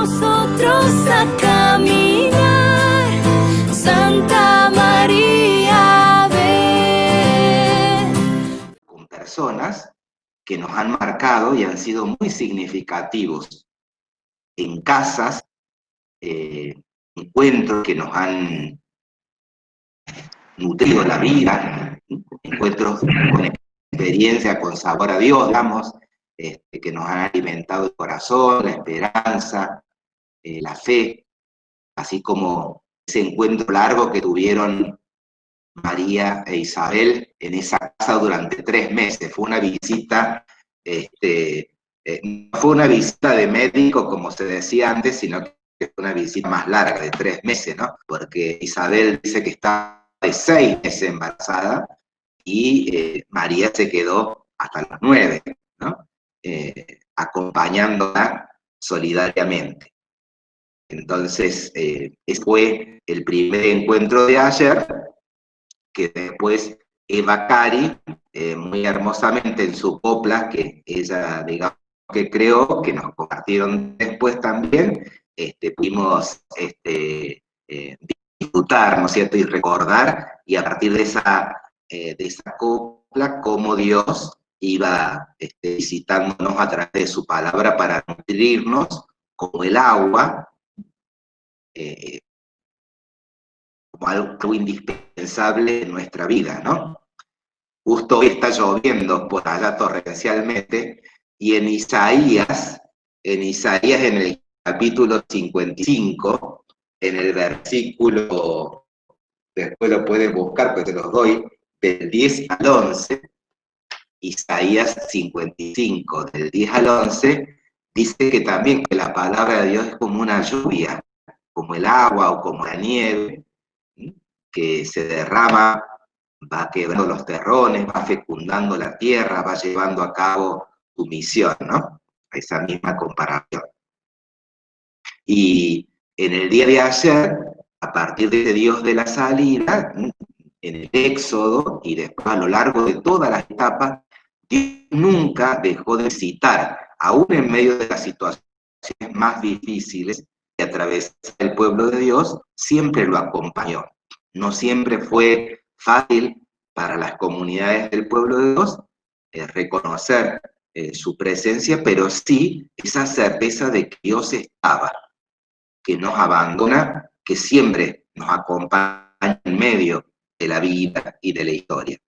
nosotros a caminar. Santa María, ven. Con personas que nos han marcado y han sido muy significativos en casas, encuentros que nos han nutrido la vida, encuentros con experiencia, con sabor a Dios, digamos, que nos han alimentado el corazón, la esperanza, la fe, así como ese encuentro largo que tuvieron María e Isabel en esa casa durante 3 meses. Fue una visita, no fue una visita de médico como se decía antes, sino que fue una visita más larga, de 3 meses, ¿no? Porque Isabel dice que está de 6 meses embarazada y María se quedó hasta los 9, ¿no? Acompañándola solidariamente. Entonces, ese fue el primer encuentro de ayer, que después Eva Cari, muy hermosamente en su copla, que ella, digamos, que creó, que nos compartieron después también, pudimos disfrutar, ¿no es cierto?, y recordar, y a partir de esa copla, cómo Dios iba visitándonos a través de su palabra para nutrirnos como el agua, como algo indispensable en nuestra vida, ¿no? Justo hoy está lloviendo por allá torrencialmente, y en Isaías en el capítulo 55, en el versículo, después lo pueden buscar, pues te los doy, del 10 al 11, Isaías 55, del 10 al 11, dice que también que la palabra de Dios es como una lluvia, como el agua o como la nieve, que se derrama, va quebrando los terrones, va fecundando la tierra, va llevando a cabo tu misión, ¿no? Esa misma comparación. Y en el día de ayer, a partir de ese Dios de la salida, en el Éxodo y después a lo largo de todas las etapas, Dios nunca dejó de visitar, aún en medio de las situaciones más difíciles que atravesó el pueblo de Dios, siempre lo acompañó. No siempre fue fácil para las comunidades del pueblo de Dios reconocer su presencia, pero sí esa certeza de que Dios estaba, que nos abandona, que siempre nos acompaña en medio de la vida y de la historia.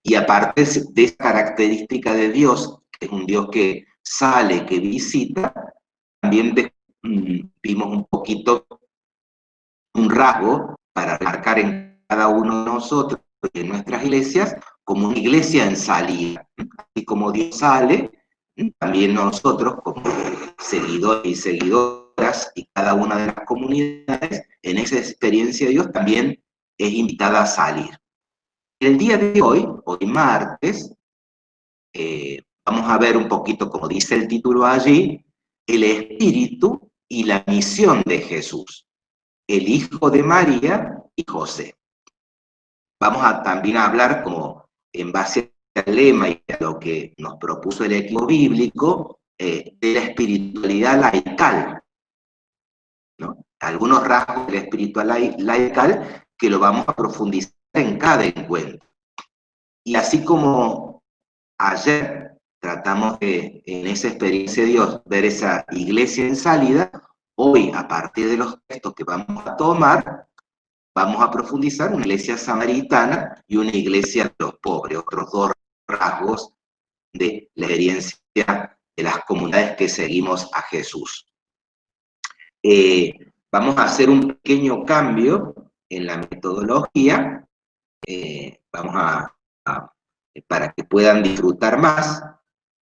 Y aparte de esa característica de Dios, que es un Dios que sale, que visita, también vimos un poquito un rasgo para marcar en cada uno de nosotros, en nuestras iglesias, como una iglesia en salida. Así como Dios sale, también nosotros, como seguidores y seguidoras, y cada una de las comunidades, en esa experiencia de Dios también es invitada a salir. El día de hoy martes, vamos a ver un poquito, como dice el título allí, el espíritu y la misión de Jesús, el hijo de María y José. Vamos a también hablar, como en base al lema y a lo que nos propuso el equipo bíblico, de la espiritualidad laical, ¿no? Algunos rasgos de la espiritualidad laical que lo vamos a profundizar en cada encuentro. Y así como ayer tratamos de, en esa experiencia de Dios, ver esa iglesia en salida, hoy, a partir de los textos que vamos a tomar, vamos a profundizar una iglesia samaritana y una iglesia de los pobres, otros dos rasgos de la experiencia de las comunidades que seguimos a Jesús. Vamos a hacer un pequeño cambio en la metodología, para que puedan disfrutar más,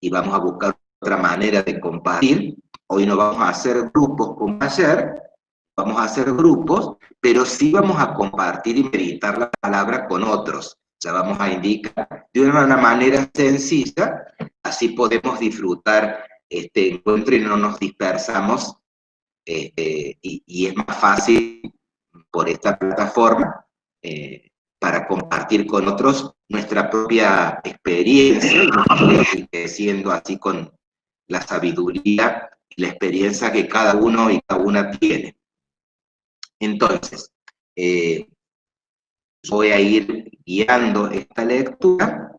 y vamos a buscar otra manera de compartir. Hoy no vamos a hacer grupos como ayer, vamos a hacer grupos, pero sí vamos a compartir y meditar la palabra con otros. Ya vamos a indicar de una manera sencilla, así podemos disfrutar este encuentro y no nos dispersamos, y es más fácil por esta plataforma para compartir con otros nuestra propia experiencia y nos enriqueciendo así con la sabiduría la experiencia que cada uno y cada una tiene. Entonces, voy a ir guiando esta lectura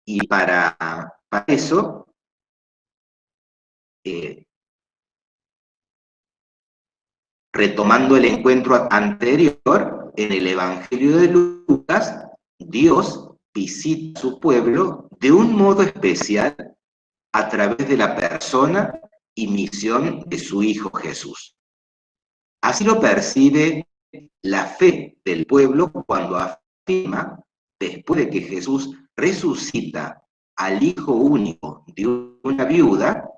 y para eso retomando el encuentro anterior, en el Evangelio de Lucas, Dios visita a su pueblo de un modo especial a través de la persona y misión de su Hijo Jesús. Así lo percibe la fe del pueblo cuando afirma, después de que Jesús resucita al Hijo único de una viuda,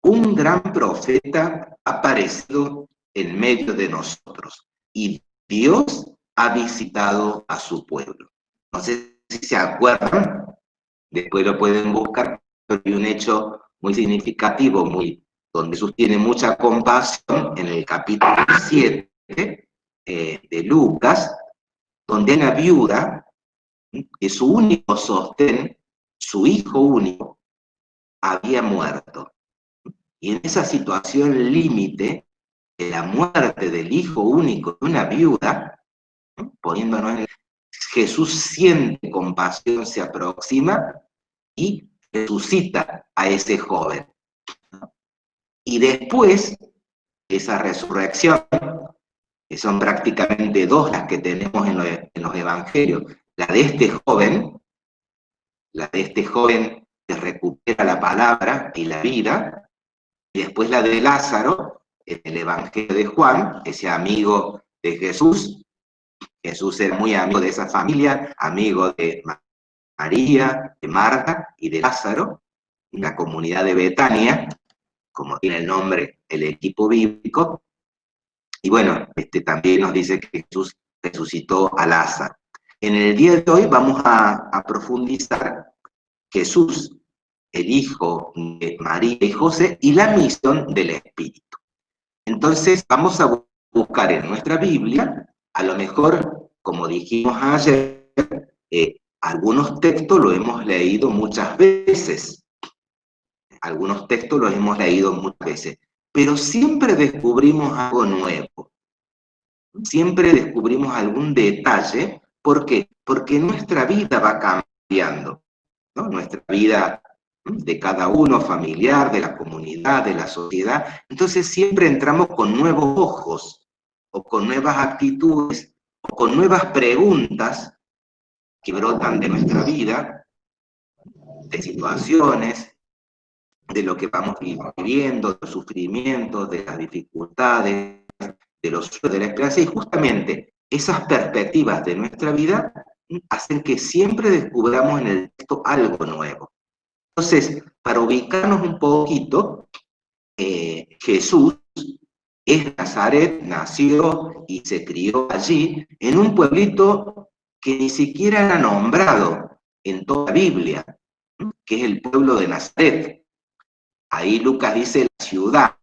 un gran profeta ha aparecido en medio de nosotros y Dios ha visitado a su pueblo. No sé si se acuerdan, después lo pueden buscar, pero hay un hecho muy significativo, donde Jesús tiene mucha compasión en el capítulo 7 de Lucas, donde hay una viuda que su único sostén, su hijo único, había muerto. Y en esa situación límite de la muerte del hijo único de una viuda, poniéndonos en Jesús siente compasión, se aproxima y resucita a ese joven. Y después, esa resurrección, que son prácticamente dos las que tenemos en los evangelios, la de este joven que recupera la palabra y la vida, y después la de Lázaro, en el Evangelio de Juan, ese amigo de Jesús. Jesús era muy amigo de esa familia, amigo de María, de Marta y de Lázaro, la comunidad de Betania, como tiene el nombre el equipo bíblico. Y bueno, también nos dice que Jesús resucitó a Lázaro. En el día de hoy vamos a profundizar Jesús, el Hijo de María y José, y la misión del Espíritu. Entonces vamos a buscar en nuestra Biblia, a lo mejor, como dijimos ayer, algunos textos los hemos leído muchas veces, pero siempre descubrimos algo nuevo, siempre descubrimos algún detalle. ¿Por qué? Porque nuestra vida va cambiando, ¿no? Nuestra vida de cada uno, familiar, de la comunidad, de la sociedad. Entonces siempre entramos con nuevos ojos, o con nuevas actitudes, o con nuevas preguntas que brotan de nuestra vida, de situaciones, de lo que vamos viviendo, de los sufrimientos, de las dificultades, de los sueños, de la esperanza, y justamente esas perspectivas de nuestra vida hacen que siempre descubramos en el texto algo nuevo. Entonces, para ubicarnos un poquito, Jesús es Nazaret, nació y se crió allí, en un pueblito que ni siquiera era nombrado en toda la Biblia, que es el pueblo de Nazaret. Ahí Lucas dice la ciudad,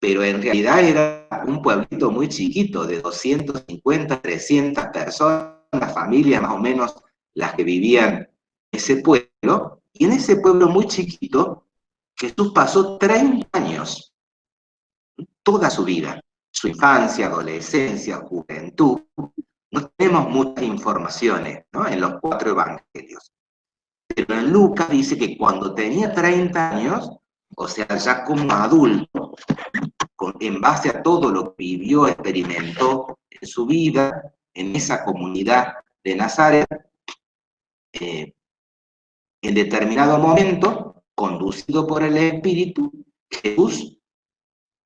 pero en realidad era un pueblito muy chiquito, de 250, 300 personas, familias más o menos las que vivían en ese pueblo. Y en ese pueblo muy chiquito, Jesús pasó 30 años, toda su vida, su infancia, adolescencia, juventud. No tenemos muchas informaciones, ¿no?, en los 4 evangelios. Pero en Lucas dice que cuando tenía 30 años, o sea, ya como adulto, en base a todo lo que vivió, experimentó en su vida, en esa comunidad de Nazaret, en determinado momento, conducido por el Espíritu, Jesús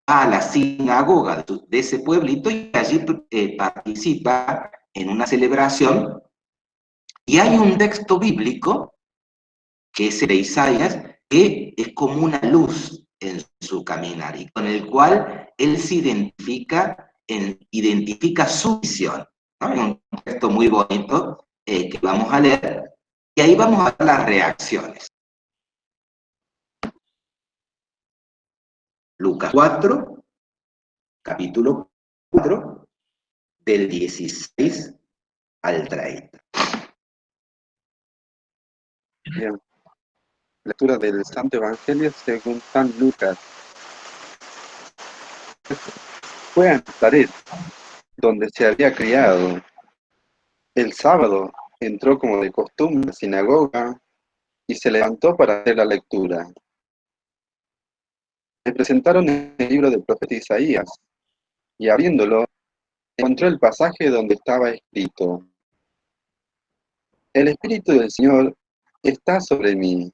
va a la sinagoga de ese pueblito y allí participa en una celebración. Y hay un texto bíblico, que es el de Isaías, que es como una luz en su caminar y con el cual él se identifica su visión, ¿no? Es un texto muy bonito que vamos a leer, y ahí vamos a ver las reacciones. Lucas 4, capítulo 4, del 16 al 30. Bien. Lectura del Santo Evangelio según San Lucas. Fue a Nazaret, donde se había criado. El sábado entró como de costumbre a la sinagoga y se levantó para hacer la lectura. Le presentaron el libro del profeta Isaías, y abriéndolo, encontró el pasaje donde estaba escrito: El Espíritu del Señor está sobre mí,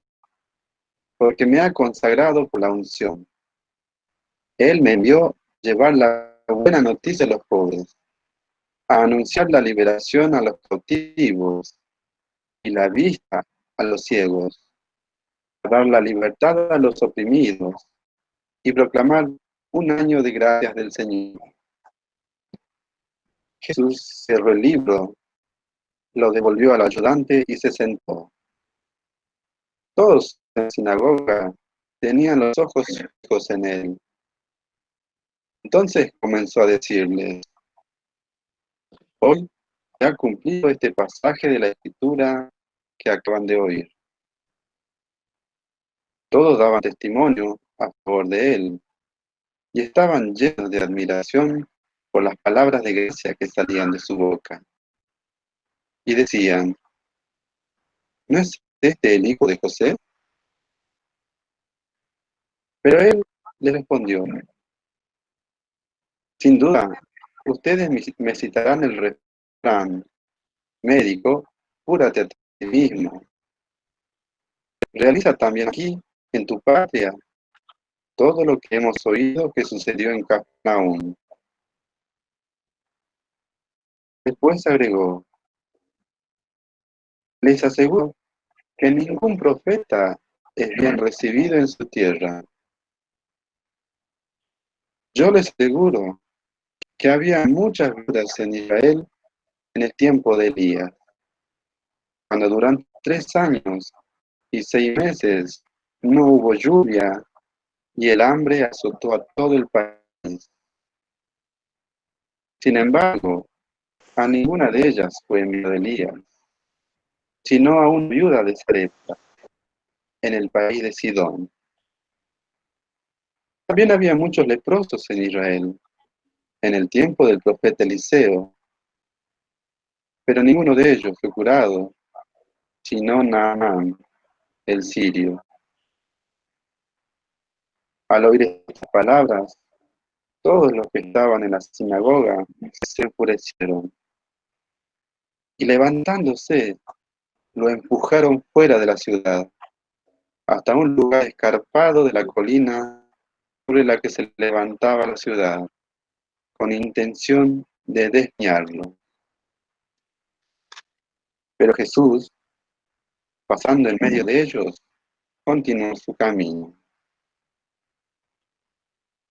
porque me ha consagrado por la unción. Él me envió a llevar la buena noticia a los pobres, a anunciar la liberación a los cautivos y la vista a los ciegos, a dar la libertad a los oprimidos y proclamar un año de gracias del Señor. Jesús cerró el libro, lo devolvió al ayudante y se sentó. Todos en la sinagoga tenían los ojos fijos en él. Entonces comenzó a decirles: Hoy se ha cumplido este pasaje de la Escritura que acaban de oír. Todos daban testimonio a favor de él y estaban llenos de admiración por las palabras de gracia que salían de su boca. Y decían: ¿no es este el hijo de José? Pero él les respondió: sin duda, ustedes me citarán el refrán: médico, cúrate a ti mismo. Realiza también aquí, en tu patria, todo lo que hemos oído que sucedió en Capernaum. Después agregó: les aseguro que ningún profeta es bien recibido en su tierra. Yo les aseguro que había muchas viudas en Israel en el tiempo de Elías, cuando durante 3 años y 6 meses no hubo lluvia y el hambre azotó a todo el país. Sin embargo, a ninguna de ellas fue enviado Elías, sino a una viuda de Sarepta, en el país de Sidón. También había muchos leprosos en Israel, en el tiempo del profeta Eliseo, pero ninguno de ellos fue curado, sino Naamán, el sirio. Al oír estas palabras, todos los que estaban en la sinagoga se enfurecieron, y levantándose, lo empujaron fuera de la ciudad, hasta un lugar escarpado de la colina sobre la que se levantaba la ciudad, con intención de desviarlo. Pero Jesús, pasando en medio de ellos, continuó su camino.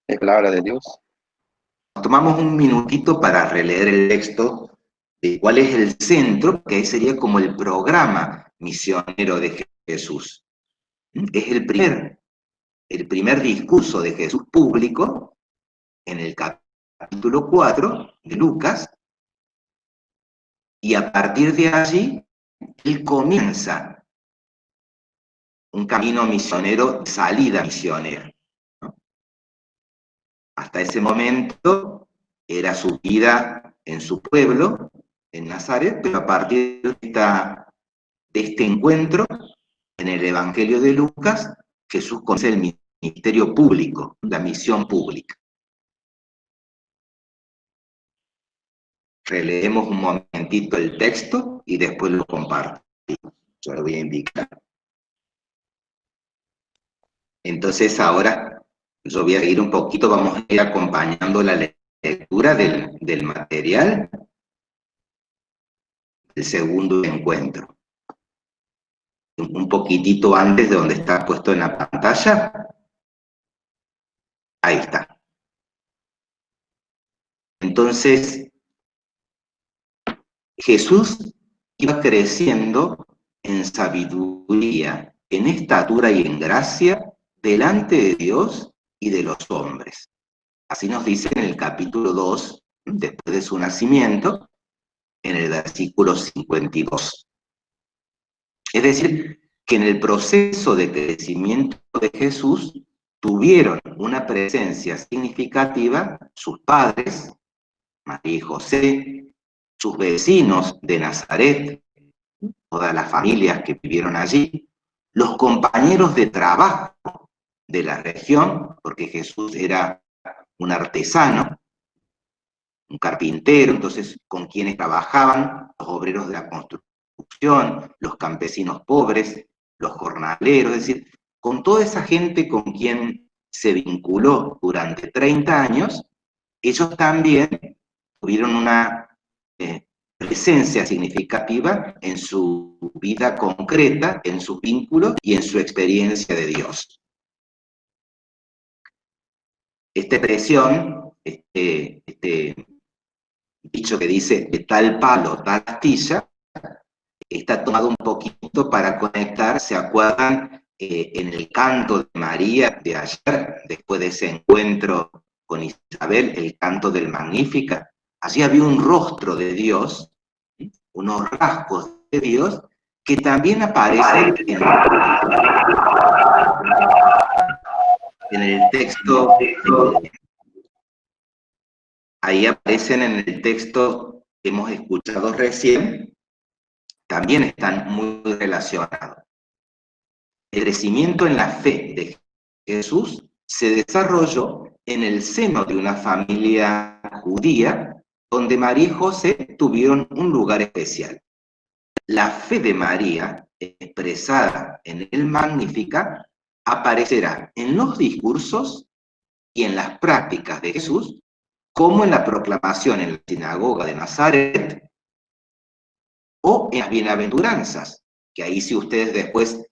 Es palabra de Dios. Tomamos un minutito para releer el texto de cuál es el centro, que sería como el programa misionero de Jesús. Es el primer discurso de Jesús público en el capítulo 4 de Lucas, y a partir de allí él comienza un camino misionero, salida misionera, ¿no? Hasta ese momento era su vida en su pueblo, en Nazaret, pero a partir de este encuentro en el Evangelio de Lucas, Jesús comienza el ministerio público, la misión pública. Releemos un momentito el texto y después lo comparto. Yo lo voy a indicar. Entonces ahora yo voy a ir un poquito, vamos a ir acompañando la lectura del material del segundo encuentro. Un poquitito antes de donde está puesto en la pantalla. Ahí está. Entonces, Jesús iba creciendo en sabiduría, en estatura y en gracia delante de Dios y de los hombres. Así nos dice en el capítulo 2, después de su nacimiento, en el versículo 52. Es decir, que en el proceso de crecimiento de Jesús tuvieron una presencia significativa sus padres, María y José, sus vecinos de Nazaret, todas las familias que vivieron allí, los compañeros de trabajo de la región, porque Jesús era un artesano, un carpintero, entonces con quienes trabajaban los obreros de la construcción, los campesinos pobres, los jornaleros, es decir, con toda esa gente con quien se vinculó durante 30 años, ellos también tuvieron una presencia significativa en su vida concreta, en sus vínculos y en su experiencia de Dios. Esta expresión, este dicho que dice de tal palo, tal astilla, está tomado un poquito para conectar, ¿se acuerdan? En el canto de María de ayer, después de ese encuentro con Isabel, el canto del Magnífica, allí había un rostro de Dios, unos rasgos de Dios, que también aparecen en el texto, ahí aparecen en el texto que hemos escuchado recién, también están muy relacionados. El crecimiento en la fe de Jesús se desarrolló en el seno de una familia judía donde María y José tuvieron un lugar especial. La fe de María, expresada en el Magnífica, aparecerá en los discursos y en las prácticas de Jesús, como en la proclamación en la sinagoga de Nazaret, o en las bienaventuranzas, que ahí si ustedes después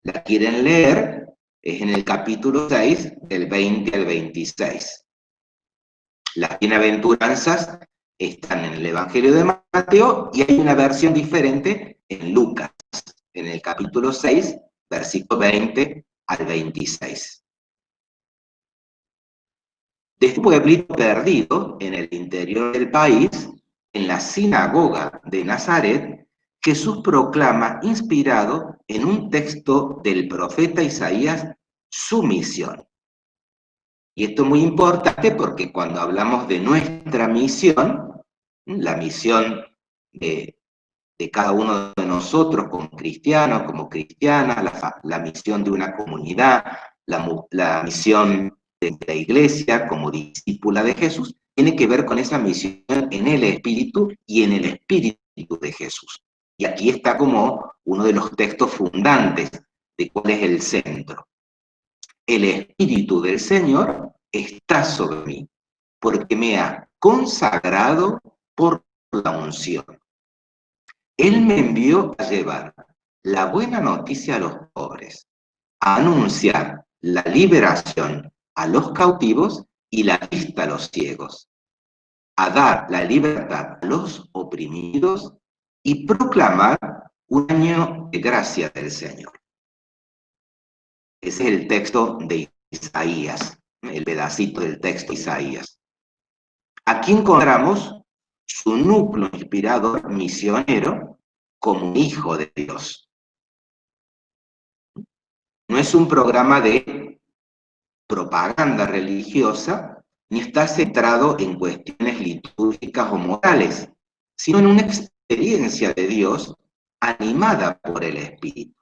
la quieren leer, es en el capítulo 6, del 20 al 26. Las bienaventuranzas están en el Evangelio de Mateo y hay una versión diferente en Lucas, en el capítulo 6, versículo 20 al 26. De este pueblito perdido en el interior del país, en la sinagoga de Nazaret, Jesús proclama, inspirado en un texto del profeta Isaías, su misión. Y esto es muy importante porque cuando hablamos de nuestra misión, la misión de cada uno de nosotros como cristianos, como cristianas, la misión de una comunidad, la misión de la iglesia como discípula de Jesús, tiene que ver con esa misión en el Espíritu y en el Espíritu de Jesús. Y aquí está como uno de los textos fundantes de cuál es el centro. El Espíritu del Señor está sobre mí, porque me ha consagrado por la unción. Él me envió a llevar la buena noticia a los pobres, a anunciar la liberación a los cautivos y la vista a los ciegos, a dar la libertad a los oprimidos y proclamar un año de gracia del Señor. Ese es el texto de Isaías, el pedacito del texto de Isaías. Aquí encontramos su núcleo inspirador misionero como un hijo de Dios. No es un programa de propaganda religiosa, ni está centrado en cuestiones litúrgicas o morales, sino en una experiencia de Dios animada por el Espíritu.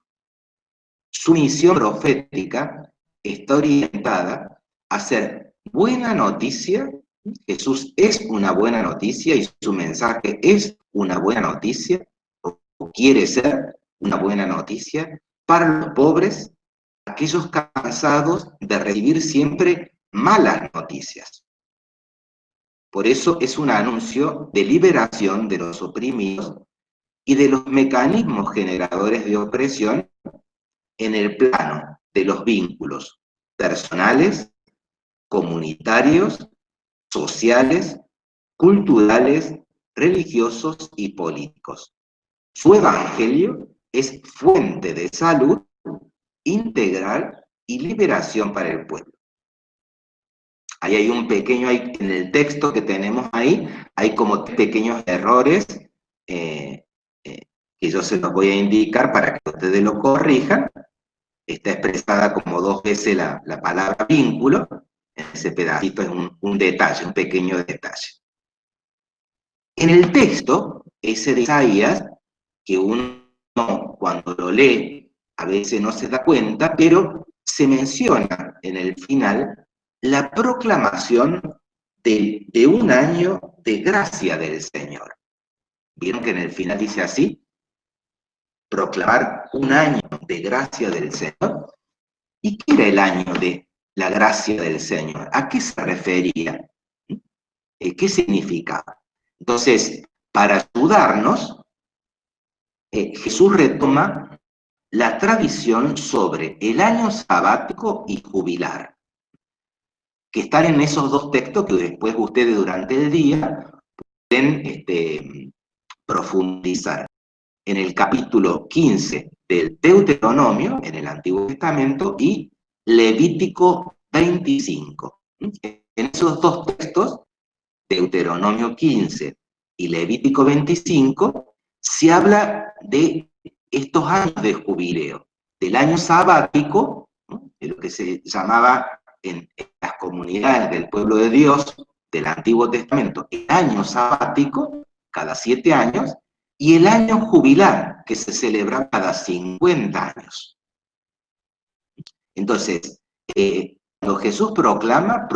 Su misión profética está orientada a hacer buena noticia. Jesús es una buena noticia y su mensaje es una buena noticia, o quiere ser una buena noticia, para los pobres, aquellos cansados de recibir siempre malas noticias. Por eso es un anuncio de liberación de los oprimidos y de los mecanismos generadores de opresión en el plano de los vínculos personales, comunitarios, sociales, culturales, religiosos y políticos. Su evangelio es fuente de salud integral y liberación para el pueblo. Ahí hay un pequeño, en el texto que tenemos ahí, hay como pequeños errores que yo se los voy a indicar para que ustedes lo corrijan. está expresada como 2 veces la palabra vínculo. Ese pedacito es un detalle, un pequeño detalle. En el texto, ese de Isaías, que uno cuando lo lee a veces no se da cuenta, pero se menciona en el final la proclamación de un año de gracia del Señor. ¿Vieron que en el final dice así? Proclamar un año de gracia del Señor. ¿Y qué era el año de la gracia del Señor? ¿A qué se refería? ¿Qué significaba? Entonces, para ayudarnos, Jesús retoma la tradición sobre el año sabático y jubilar, que están en esos 2 textos que después ustedes durante el día pueden profundizar. En el capítulo 15 del Deuteronomio, en el Antiguo Testamento, y Levítico 25. En esos 2 textos, Deuteronomio 15 y Levítico 25, se habla de estos años de jubileo, del año sabático, ¿no?, de lo que se llamaba en las comunidades del pueblo de Dios del Antiguo Testamento, el año sabático, cada 7 años, y el año jubilar, que se celebra cada 50 años. Entonces, cuando Jesús proclama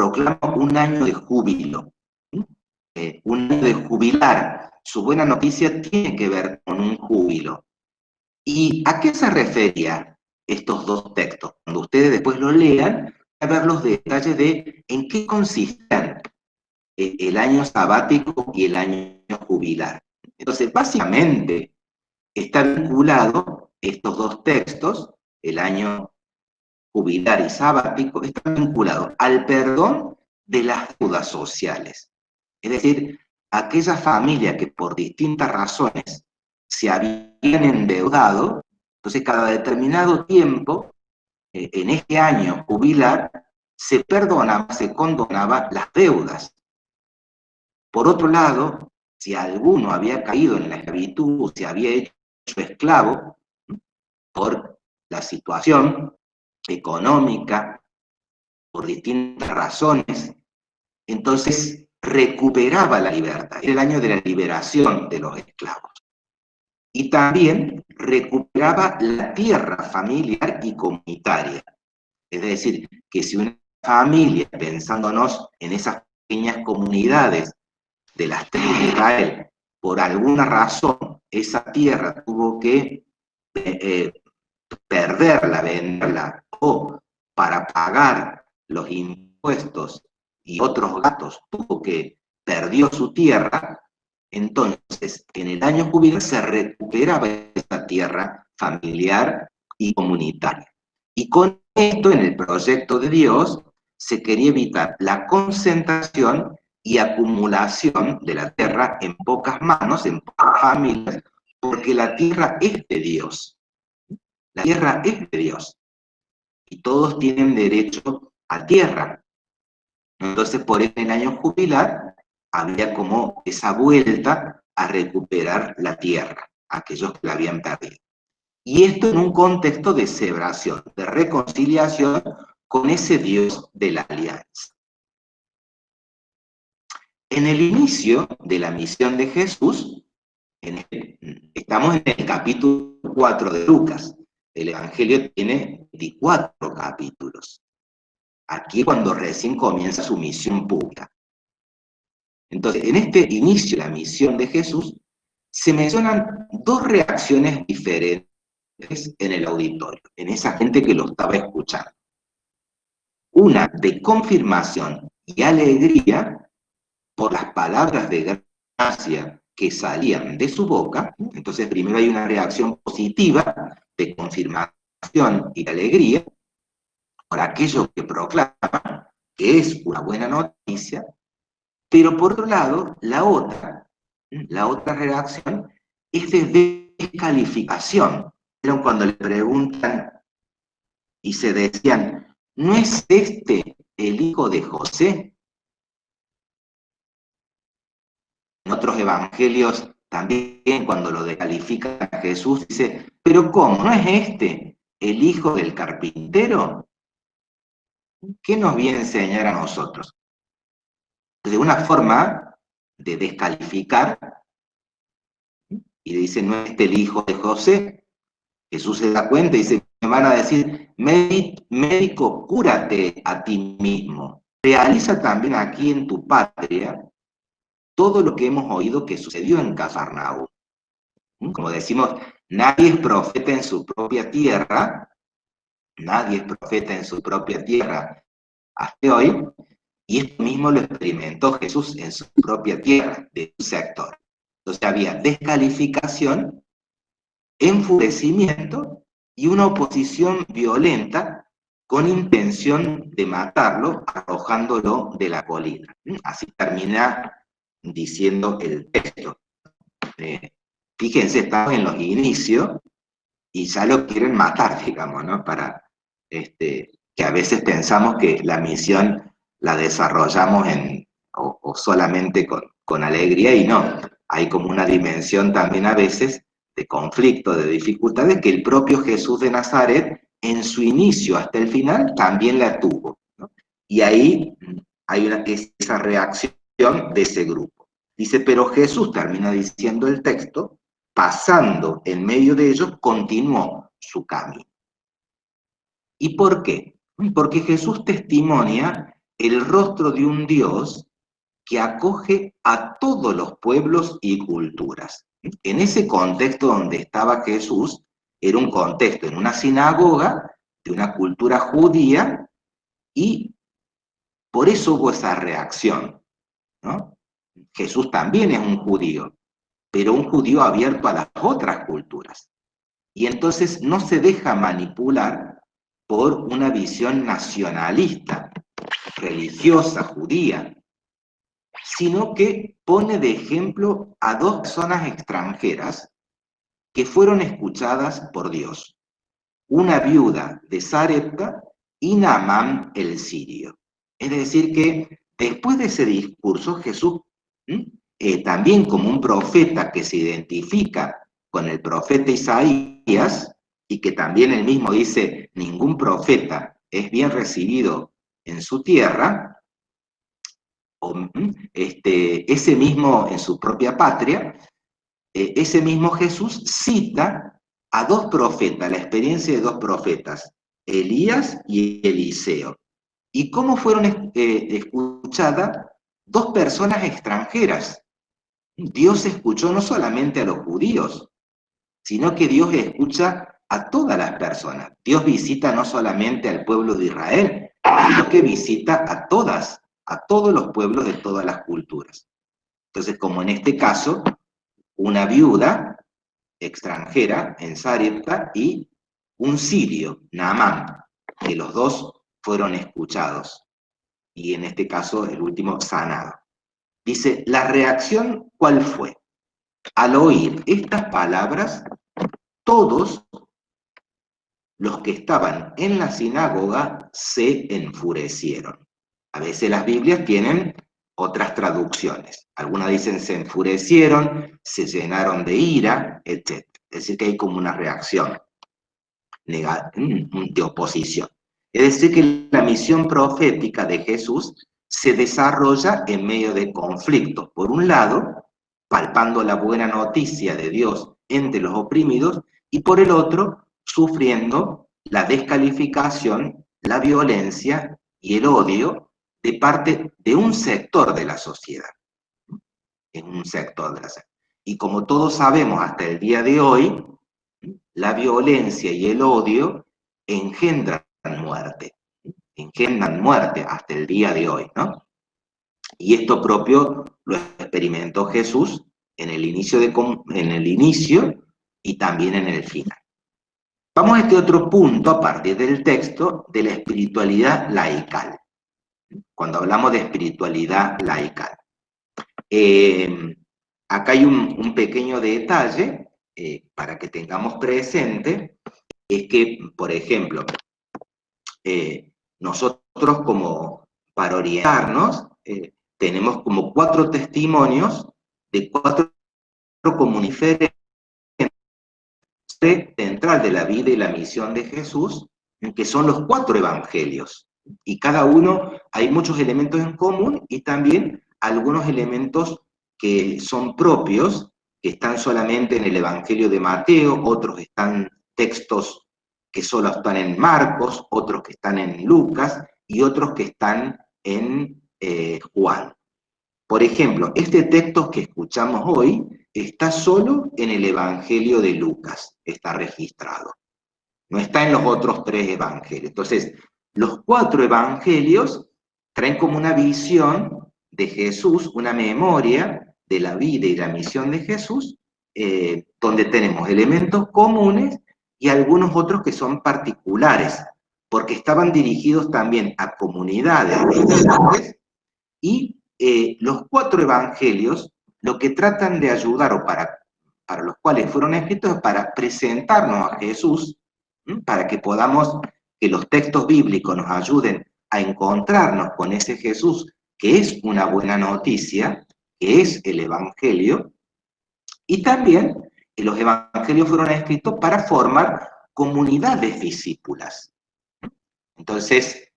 un año de júbilo, un año de jubilar. Su buena noticia tiene que ver con un júbilo. ¿Y a qué se refería estos 2 textos? Cuando ustedes después lo lean, a ver los detalles de en qué consistían el año sabático y el año jubilar. Entonces, básicamente, está vinculado estos 2 textos, el año jubilar y sabático, están vinculados al perdón de las deudas sociales. Es decir, aquellas familias que por distintas razones se habían endeudado, entonces cada determinado tiempo, en este año jubilar, se perdonaba, se condonaba las deudas. Por otro lado, si alguno había caído en la esclavitud, se había hecho esclavo por la situación económica, por distintas razones, entonces recuperaba la libertad. Era el año de la liberación de los esclavos. Y también recuperaba la tierra familiar y comunitaria. Es decir, que si una familia, pensándonos en esas pequeñas comunidades de las tribus de Israel, por alguna razón esa tierra tuvo que perderla, venderla, o para pagar los impuestos y otros gastos perdió su tierra, entonces en el año jubilar se recuperaba esa tierra familiar y comunitaria. Y con esto, en el proyecto de Dios, se quería evitar la concentración y acumulación de la tierra en pocas manos, en pocas familias, porque la tierra es de Dios. La tierra es de Dios. Y todos tienen derecho a tierra. Entonces, por eso en el año jubilar había como esa vuelta a recuperar la tierra, aquellos que la habían perdido. Y esto en un contexto de celebración, de reconciliación con ese Dios de la alianza. En el inicio de la misión de Jesús, estamos en el capítulo 4 de Lucas. El Evangelio tiene 24 capítulos. Aquí cuando recién comienza su misión pública. Entonces, en este inicio de la misión de Jesús, se mencionan 2 reacciones diferentes en el auditorio, en esa gente que lo estaba escuchando. Una de confirmación y alegría por las palabras de gracia que salían de su boca. Entonces, primero hay una reacción positiva de confirmación y de alegría por aquello que proclama, que es una buena noticia, pero por otro lado, la otra reacción es de descalificación. Pero cuando le preguntan y se decían, ¿no es este el hijo de José? En otros evangelios también, cuando lo descalifican a Jesús, dice, pero ¿cómo? ¿No es este el hijo del carpintero, ¿qué nos viene a enseñar a nosotros? De una forma de descalificar, y dice, no es el hijo de José. Jesús se da cuenta y dice, me van a decir, médico, cúrate a ti mismo. Realiza también aquí en tu patria todo lo que hemos oído que sucedió en Cafarnaúm. Como decimos, nadie es profeta en su propia tierra, nadie es profeta en su propia tierra hasta hoy, y esto mismo lo experimentó Jesús en su propia tierra, de su sector. Entonces había descalificación, enfurecimiento y una oposición violenta con intención de matarlo, arrojándolo de la colina. Así termina diciendo el texto. Fíjense, estamos en los inicios y ya lo quieren matar, digamos, ¿no? Para que a veces pensamos que la misión la desarrollamos o solamente con alegría, y no. Hay como una dimensión también a veces de conflicto, de dificultades, que el propio Jesús de Nazaret, en su inicio hasta el final, también la tuvo, ¿no? Y ahí hay esa reacción de ese grupo. Dice, pero Jesús, termina diciendo el texto, pasando en medio de ellos, continuó su camino. ¿Y por qué? Porque Jesús testimonia el rostro de un Dios que acoge a todos los pueblos y culturas. En ese contexto donde estaba Jesús, era un contexto en una sinagoga de una cultura judía, y por eso hubo esa reacción, ¿no? Jesús también es un judío, pero un judío abierto a las otras culturas. Y entonces no se deja manipular por una visión nacionalista, religiosa, judía, sino que pone de ejemplo a dos personas extranjeras que fueron escuchadas por Dios, una viuda de Sarepta y Naamán el sirio. Es decir que después de ese discurso, Jesús, también como un profeta que se identifica con el profeta Isaías, y que también él mismo dice, ningún profeta es bien recibido en su tierra, ese mismo en su propia patria, ese mismo Jesús cita a dos profetas, la experiencia de dos profetas, Elías y Eliseo. ¿Y cómo fueron escuchadas dos personas extranjeras? Dios escuchó no solamente a los judíos, sino que Dios escucha a todas las personas. Dios visita no solamente al pueblo de Israel, sino que visita a todos los pueblos de todas las culturas. Entonces, como en este caso, una viuda extranjera en Sarepta y un sirio, Naamán, que los dos fueron escuchados, y en este caso el último sanado. Dice, la reacción, ¿cuál fue? Al oír estas palabras, todos los que estaban en la sinagoga se enfurecieron. A veces las Biblias tienen otras traducciones. Algunas dicen se enfurecieron, se llenaron de ira, etc. Es decir, que hay como una reacción de oposición. Es decir, que la misión profética de Jesús se desarrolla en medio de conflictos. Por un lado, palpando la buena noticia de Dios entre los oprimidos, y por el otro, sufriendo la descalificación, la violencia y el odio de parte de un sector de la sociedad. En un sector de la sociedad. Y como todos sabemos hasta el día de hoy, la violencia y el odio engendran muerte hasta el día de hoy, ¿no? Y esto propio lo experimentó Jesús en el inicio y también en el final. Vamos a este otro punto a partir del texto de la espiritualidad laical. Cuando hablamos de espiritualidad laical. Acá hay un pequeño detalle para que tengamos presente, es que, por ejemplo, nosotros como para orientarnos, tenemos como 4 testimonios de 4 comunidades central de la vida y la misión de Jesús, que son los 4 evangelios. Y cada uno hay muchos elementos en común y también algunos elementos que son propios, que están solamente en el Evangelio de Mateo, otros están textos que solo están en Marcos, otros que están en Lucas y otros que están en Juan. Por ejemplo, este texto que escuchamos hoy está solo en el Evangelio de Lucas, está registrado. No está en los otros 3 evangelios. Entonces, los 4 evangelios traen como una visión de Jesús, una memoria de la vida y la misión de Jesús, donde tenemos elementos comunes y algunos otros que son particulares, porque estaban dirigidos también a comunidades diferentes y los 4 evangelios lo que tratan de ayudar o para los cuales fueron escritos es para presentarnos a Jesús, para que podamos, que los textos bíblicos nos ayuden a encontrarnos con ese Jesús que es una buena noticia, que es el Evangelio, y también los Evangelios fueron escritos para formar comunidades discípulas. Entonces,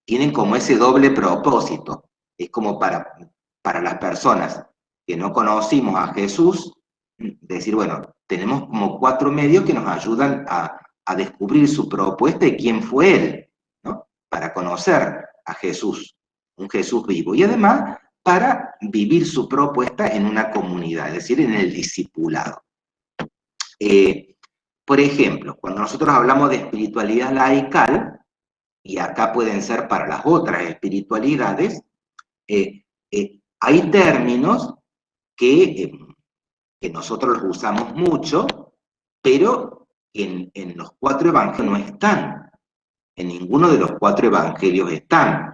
tienen como ese doble propósito. Es como para las personas que no conocimos a Jesús, decir, bueno, tenemos como 4 medios que nos ayudan a descubrir su propuesta y quién fue Él, ¿no? Para conocer a Jesús, un Jesús vivo. Y además, para vivir su propuesta en una comunidad, es decir, en el discipulado. Por ejemplo, cuando nosotros hablamos de espiritualidad laical, y acá pueden ser para las otras espiritualidades, hay términos que nosotros los usamos mucho, pero en los 4 evangelios no están. En ninguno de los 4 evangelios están,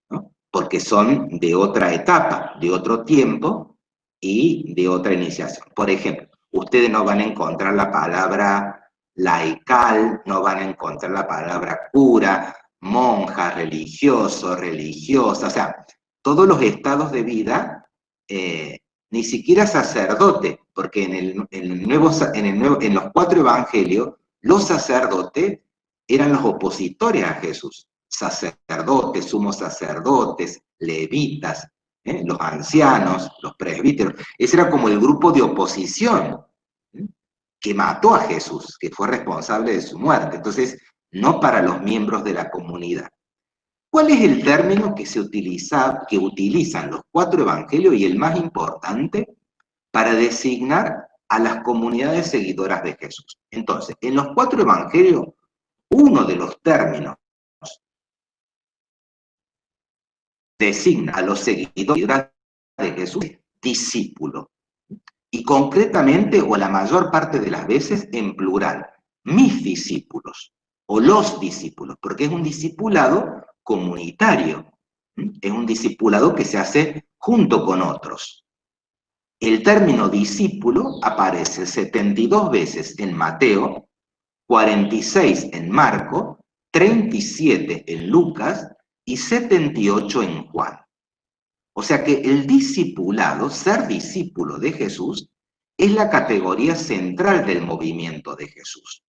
¿no? Porque son de otra etapa, de otro tiempo y de otra iniciación. Por ejemplo, ustedes no van a encontrar la palabra laical, no van a encontrar la palabra cura, monja, religioso, religiosa, o sea, todos los estados de vida, ni siquiera sacerdote, porque en los 4 evangelios, los sacerdotes eran los opositores a Jesús. Sacerdotes, sumos sacerdotes, levitas, los ancianos, los presbíteros. Ese era como el grupo de oposición que mató a Jesús, que fue responsable de su muerte. Entonces, no para los miembros de la comunidad. ¿Cuál es el término que utilizan los 4 evangelios y el más importante para designar a las comunidades seguidoras de Jesús? Entonces, en los 4 evangelios, uno de los términos designa a los seguidores de Jesús es discípulo. Y concretamente, o la mayor parte de las veces, en plural, mis discípulos, o los discípulos, porque es un discipulado comunitario, es un discipulado que se hace junto con otros. El término discípulo aparece 72 veces en Mateo, 46 en Marcos, 37 en Lucas y 78 en Juan. O sea que el discipulado, ser discípulo de Jesús, es la categoría central del movimiento de Jesús.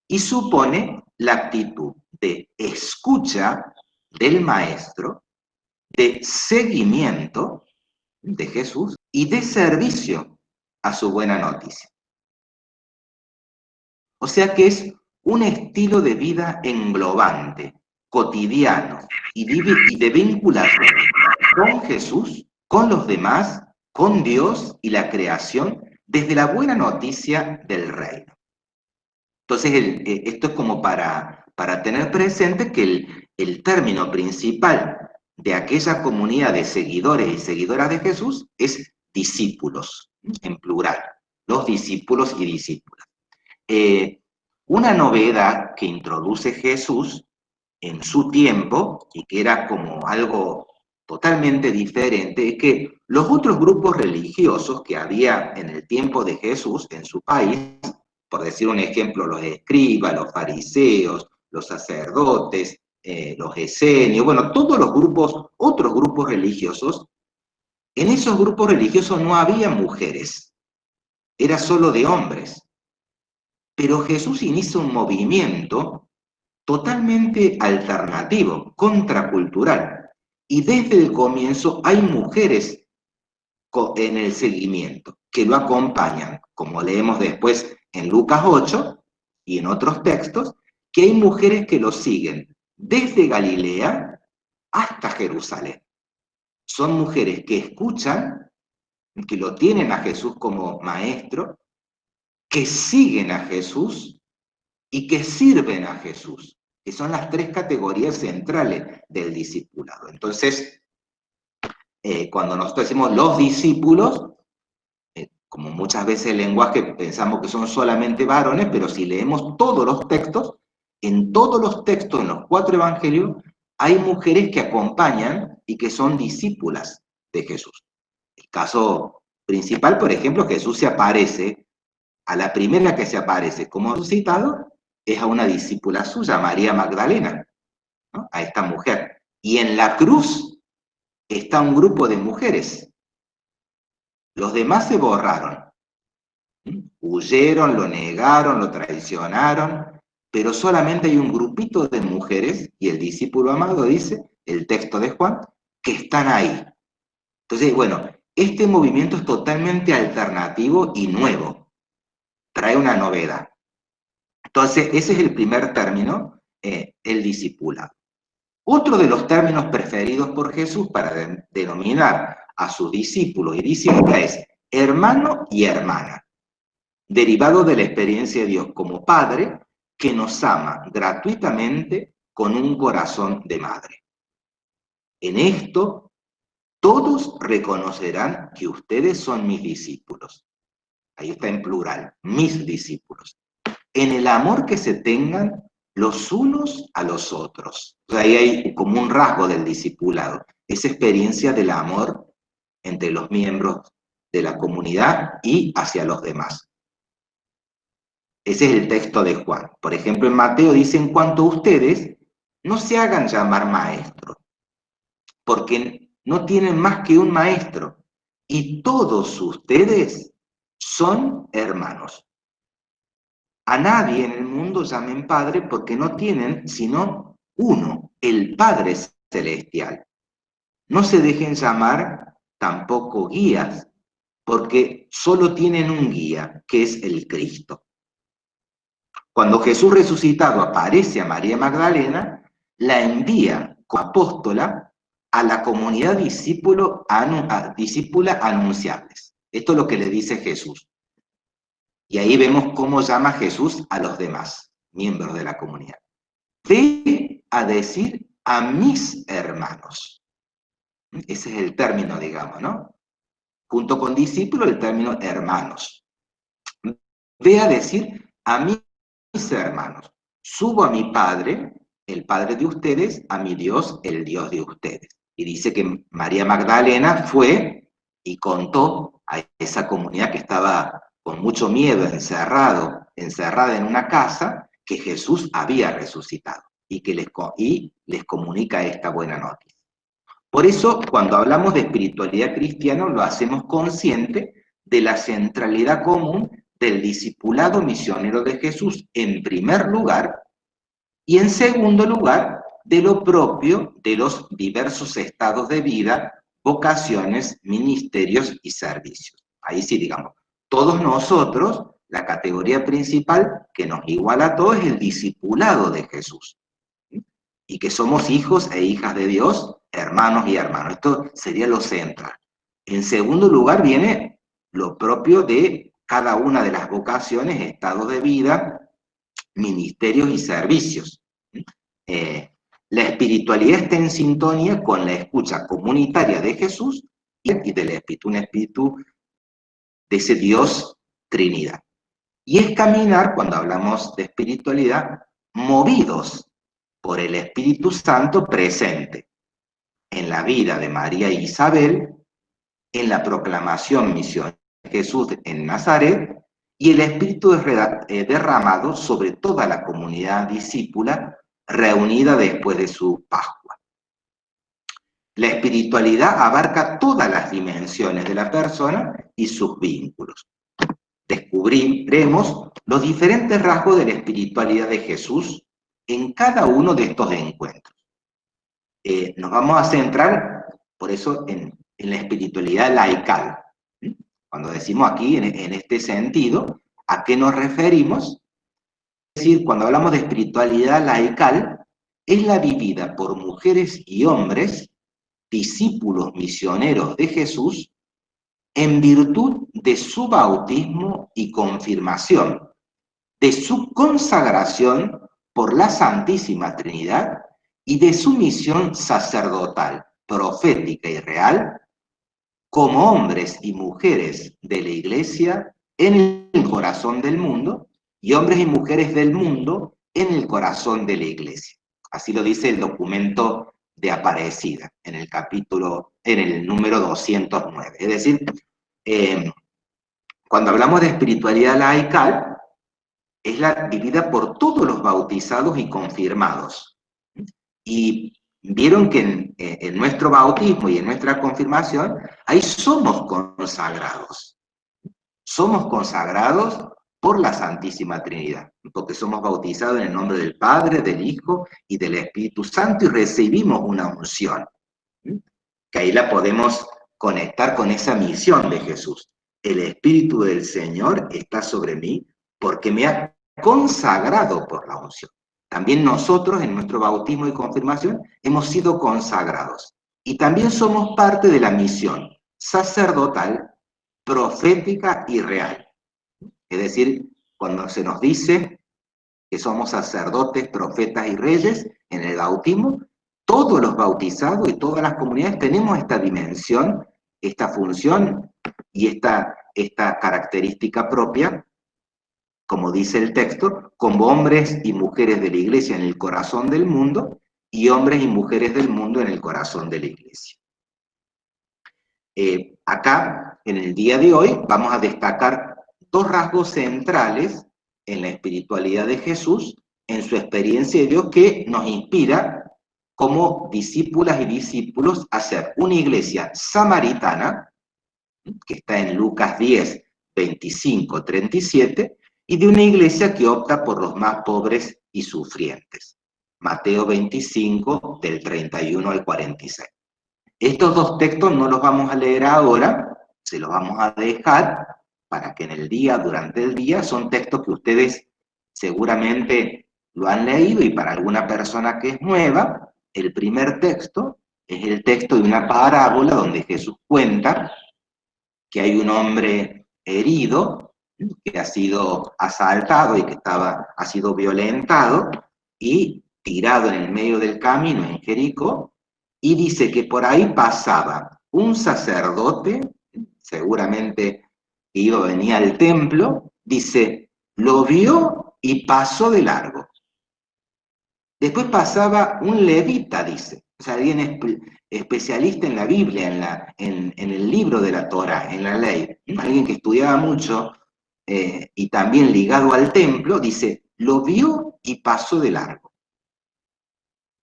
Y supone la actitud de escucha del Maestro, de seguimiento de Jesús y de servicio a su buena noticia. O sea que es un estilo de vida englobante, cotidiano y de vinculación con Jesús, con los demás, con Dios y la creación, desde la buena noticia del reino. Entonces, esto es como para tener presente que el término principal de aquella comunidad de seguidores y seguidoras de Jesús es discípulos, en plural, los discípulos y discípulas. Una novedad que introduce Jesús en su tiempo, y que era como algo totalmente diferente, es que los otros grupos religiosos que había en el tiempo de Jesús en su país, por decir un ejemplo, los escribas, los fariseos, los sacerdotes, los esenios, bueno, todos los grupos, otros grupos religiosos, en esos grupos religiosos no había mujeres, era solo de hombres. Pero Jesús inicia un movimiento totalmente alternativo, contracultural. Y desde el comienzo hay mujeres en el seguimiento que lo acompañan, como leemos después en Lucas 8 y en otros textos, que hay mujeres que lo siguen desde Galilea hasta Jerusalén. Son mujeres que escuchan, que lo tienen a Jesús como maestro, que siguen a Jesús y que sirven a Jesús, que son las tres categorías centrales del discipulado. Entonces, cuando nosotros decimos los discípulos, como muchas veces el lenguaje pensamos que son solamente varones, pero si leemos todos los textos, en todos los textos, en los 4 evangelios, hay mujeres que acompañan y que son discípulas de Jesús. El caso principal, por ejemplo, Jesús se aparece, a la primera que se aparece como resucitado, es a una discípula suya, María Magdalena, ¿no? A esta mujer. Y en la cruz está un grupo de mujeres. Los demás se borraron, huyeron, lo negaron, lo traicionaron, pero solamente hay un grupito de mujeres, y el discípulo amado dice, el texto de Juan, que están ahí. Entonces, bueno, este movimiento es totalmente alternativo y nuevo, trae una novedad. Entonces, ese es el primer término, el discipulado. Otro de los términos preferidos por Jesús para denominar a sus discípulos y discípulas es hermano y hermana, derivado de la experiencia de Dios como Padre que nos ama gratuitamente con un corazón de madre. En esto, todos reconocerán que ustedes son mis discípulos. Ahí está en plural, mis discípulos. En el amor que se tengan los unos a los otros. O sea, ahí hay como un rasgo del discipulado, esa experiencia del amor entre los miembros de la comunidad y hacia los demás. Ese es el texto de Juan. Por ejemplo, en Mateo dice, en cuanto a ustedes, no se hagan llamar maestros, porque no tienen más que un maestro, y todos ustedes son hermanos. A nadie en el mundo llamen Padre porque no tienen sino uno, el Padre Celestial. No se dejen llamar tampoco guías, porque solo tienen un guía, que es el Cristo. Cuando Jesús resucitado aparece a María Magdalena, la envía como apóstola a la comunidad discípula a anunciarles. Esto es lo que le dice Jesús. Y ahí vemos cómo llama Jesús a los demás, miembros de la comunidad. Ve a decir a mis hermanos. Ese es el término, digamos, ¿no? Junto con discípulo, el término hermanos. Ve a decir a mis hermanos. Subo a mi Padre, el Padre de ustedes, a mi Dios, el Dios de ustedes. Y dice que María Magdalena fue y contó a esa comunidad que estaba con mucho miedo, encerrada en una casa, que Jesús había resucitado y que les comunica esta buena noticia. Por eso, cuando hablamos de espiritualidad cristiana, lo hacemos consciente de la centralidad común del discipulado misionero de Jesús, en primer lugar, y en segundo lugar, de lo propio de los diversos estados de vida, vocaciones, ministerios y servicios. Ahí sí, digamos, todos nosotros, la categoría principal que nos iguala a todos es el discipulado de Jesús. Y que somos hijos e hijas de Dios, hermanos y hermanos. Esto sería lo central. En segundo lugar viene lo propio de cada una de las vocaciones, estados de vida, ministerios y servicios. La espiritualidad está en sintonía con la escucha comunitaria de Jesús y del Espíritu, un espíritu de ese Dios Trinidad. Y es caminar, cuando hablamos de espiritualidad, movidos por el Espíritu Santo presente en la vida de María e Isabel, en la proclamación misionera de Jesús en Nazaret, y el Espíritu derramado sobre toda la comunidad discípula reunida después de su Pascua. La espiritualidad abarca todas las dimensiones de la persona y sus vínculos. Descubriremos los diferentes rasgos de la espiritualidad de Jesús en cada uno de estos encuentros. Nos vamos a centrar, por eso, en la espiritualidad laical. Cuando decimos aquí, en este sentido, ¿a qué nos referimos? Es decir, cuando hablamos de espiritualidad laical, es la vivida por mujeres y hombres, discípulos misioneros de Jesús, en virtud de su bautismo y confirmación, de su consagración por la Santísima Trinidad y de su misión sacerdotal, profética y real, como hombres y mujeres de la Iglesia en el corazón del mundo, y hombres y mujeres del mundo en el corazón de la Iglesia. Así lo dice el documento de Aparecida, en el número 209. Es decir, cuando hablamos de espiritualidad laical, es la vivida por todos los bautizados y confirmados. Y vieron que en nuestro bautismo y en nuestra confirmación, ahí somos consagrados. Somos consagrados por la Santísima Trinidad, porque somos bautizados en el nombre del Padre, del Hijo y del Espíritu Santo y recibimos una unción, que ahí la podemos conectar con esa misión de Jesús. El Espíritu del Señor está sobre mí porque me ha consagrado por la unción. También nosotros en nuestro bautismo y confirmación hemos sido consagrados. Y también somos parte de la misión sacerdotal, profética y real. Es decir, cuando se nos dice que somos sacerdotes, profetas y reyes en el bautismo, todos los bautizados y todas las comunidades tenemos esta dimensión, esta función y esta característica propia, como dice el texto, como hombres y mujeres de la Iglesia en el corazón del mundo y hombres y mujeres del mundo en el corazón de la Iglesia. Acá, en el día de hoy, vamos a destacar dos rasgos centrales en la espiritualidad de Jesús, en su experiencia de Dios, que nos inspira como discípulas y discípulos a ser una iglesia samaritana, que está en Lucas 10, 25, 37, y de una iglesia que opta por los más pobres y sufrientes. Mateo 25, del 31 al 46. Estos dos textos no los vamos a leer ahora, se los vamos a dejar para que en el día, durante el día, son textos que ustedes seguramente lo han leído, y para alguna persona que es nueva, el primer texto es el texto de una parábola donde Jesús cuenta que hay un hombre herido, que ha sido asaltado y que ha sido violentado y tirado en el medio del camino en Jericó, y dice que por ahí pasaba un sacerdote, seguramente venía al templo, dice, lo vio y pasó de largo. Después pasaba un levita, dice, o sea, alguien especialista en la Biblia, en el libro de la Torá, en la ley, alguien que estudiaba mucho y también ligado al templo, dice, lo vio y pasó de largo.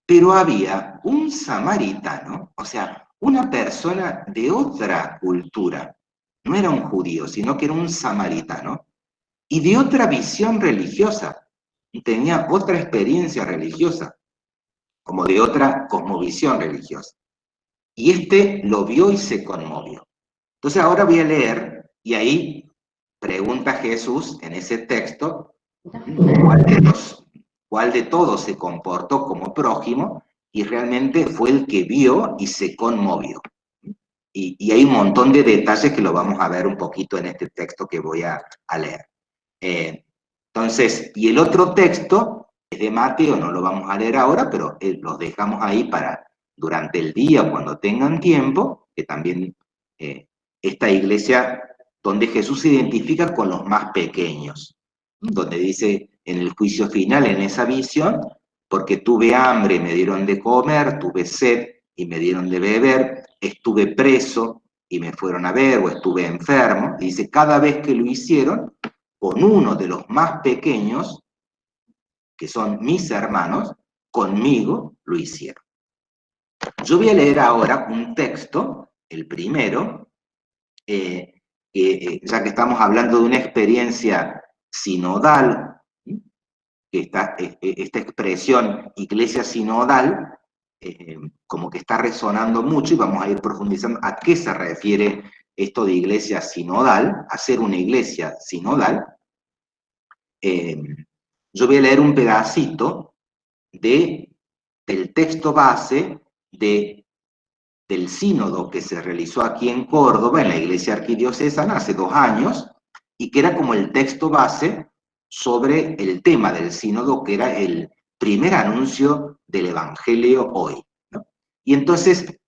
Pero había un samaritano, o sea, una persona de otra cultura, no era un judío, sino que era un samaritano, y de otra visión religiosa, tenía otra experiencia religiosa, como de otra cosmovisión religiosa. Y este lo vio y se conmovió. Entonces ahora voy a leer, y ahí pregunta Jesús en ese texto, ¿cuál de todos se comportó como prójimo? Y realmente fue el que vio y se conmovió. Y hay un montón de detalles que lo vamos a ver un poquito en este texto que voy a leer. Entonces, y el otro texto es de Mateo, no lo vamos a leer ahora, pero los dejamos ahí para durante el día, cuando tengan tiempo, que también esta iglesia donde Jesús se identifica con los más pequeños, donde dice en el juicio final, en esa visión, porque tuve hambre y me dieron de comer, tuve sed y me dieron de beber, estuve preso y me fueron a ver, o estuve enfermo, y dice, cada vez que lo hicieron, con uno de los más pequeños, que son mis hermanos, conmigo lo hicieron. Yo voy a leer ahora un texto, el primero, ya que estamos hablando de una experiencia sinodal, que esta expresión iglesia sinodal, como que está resonando mucho, y vamos a ir profundizando a qué se refiere esto de iglesia sinodal, a ser una iglesia sinodal. Yo voy a leer un pedacito del texto base del sínodo que se realizó aquí en Córdoba, en la iglesia arquidiocesana, hace 2 años, y que era como el texto base sobre el tema del sínodo, que era el primer anuncio del Evangelio hoy, ¿no? Y entonces,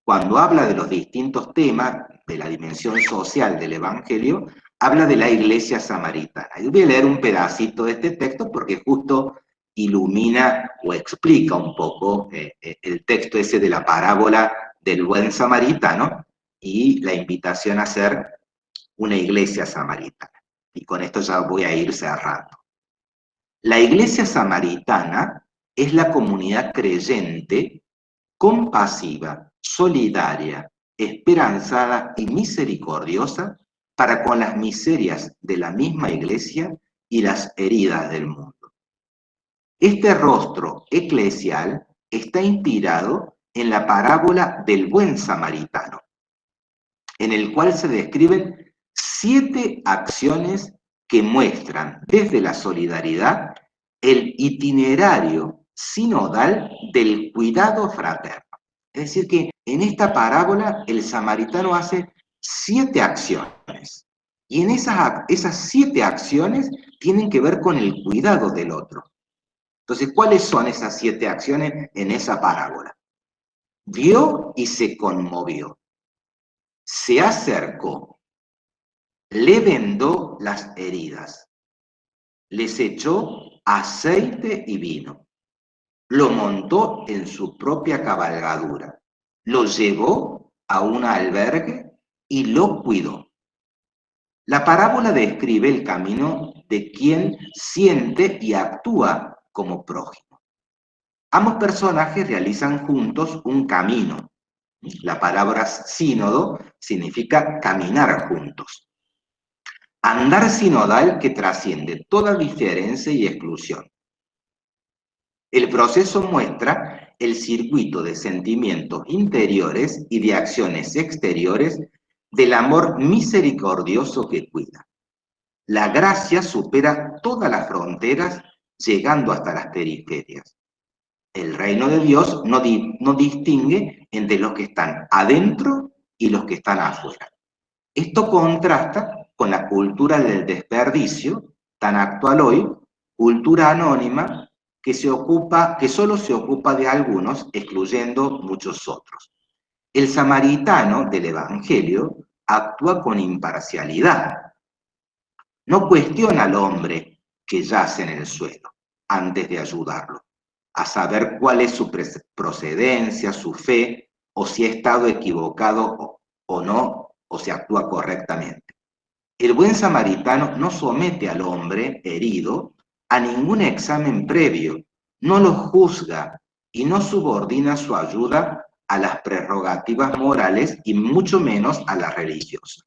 cuando habla de los distintos temas de la dimensión social del Evangelio, habla de la iglesia samaritana. Yo voy a leer un pedacito de este texto porque justo ilumina o explica un poco el texto ese de la parábola del buen samaritano y la invitación a ser una iglesia samaritana. Y con esto ya voy a ir cerrando. La iglesia samaritana es la comunidad creyente, compasiva, solidaria, esperanzada y misericordiosa para con las miserias de la misma iglesia y las heridas del mundo. Este rostro eclesial está inspirado en la parábola del buen samaritano, en el cual se describen 7 acciones que muestran desde la solidaridad el itinerario sinodal del cuidado fraterno. Es decir, que en esta parábola el samaritano hace 7 acciones. Y en esas 7 acciones tienen que ver con el cuidado del otro. Entonces, ¿cuáles son esas 7 acciones en esa parábola? Vio y se conmovió. Se acercó. Le vendó las heridas. Les echó aceite y vino. Lo montó en su propia cabalgadura. Lo llevó a un albergue y lo cuidó. La parábola describe el camino de quien siente y actúa como prójimo. Ambos personajes realizan juntos un camino. La palabra sínodo significa caminar juntos. Andar sinodal que trasciende toda diferencia y exclusión. El proceso muestra el circuito de sentimientos interiores y de acciones exteriores del amor misericordioso que cuida. La gracia supera todas las fronteras, llegando hasta las periferias. El reino de Dios no distingue entre los que están adentro y los que están afuera. Esto contrasta con la cultura del desperdicio, tan actual hoy, cultura anónima, que solo se ocupa de algunos, excluyendo muchos otros. El samaritano del Evangelio actúa con imparcialidad. No cuestiona al hombre que yace en el suelo antes de ayudarlo, a saber cuál es su procedencia, su fe, o si ha estado equivocado o no, o si actúa correctamente. El buen samaritano no somete al hombre herido a ningún examen previo, no lo juzga y no subordina su ayuda a las prerrogativas morales y mucho menos a las religiosas.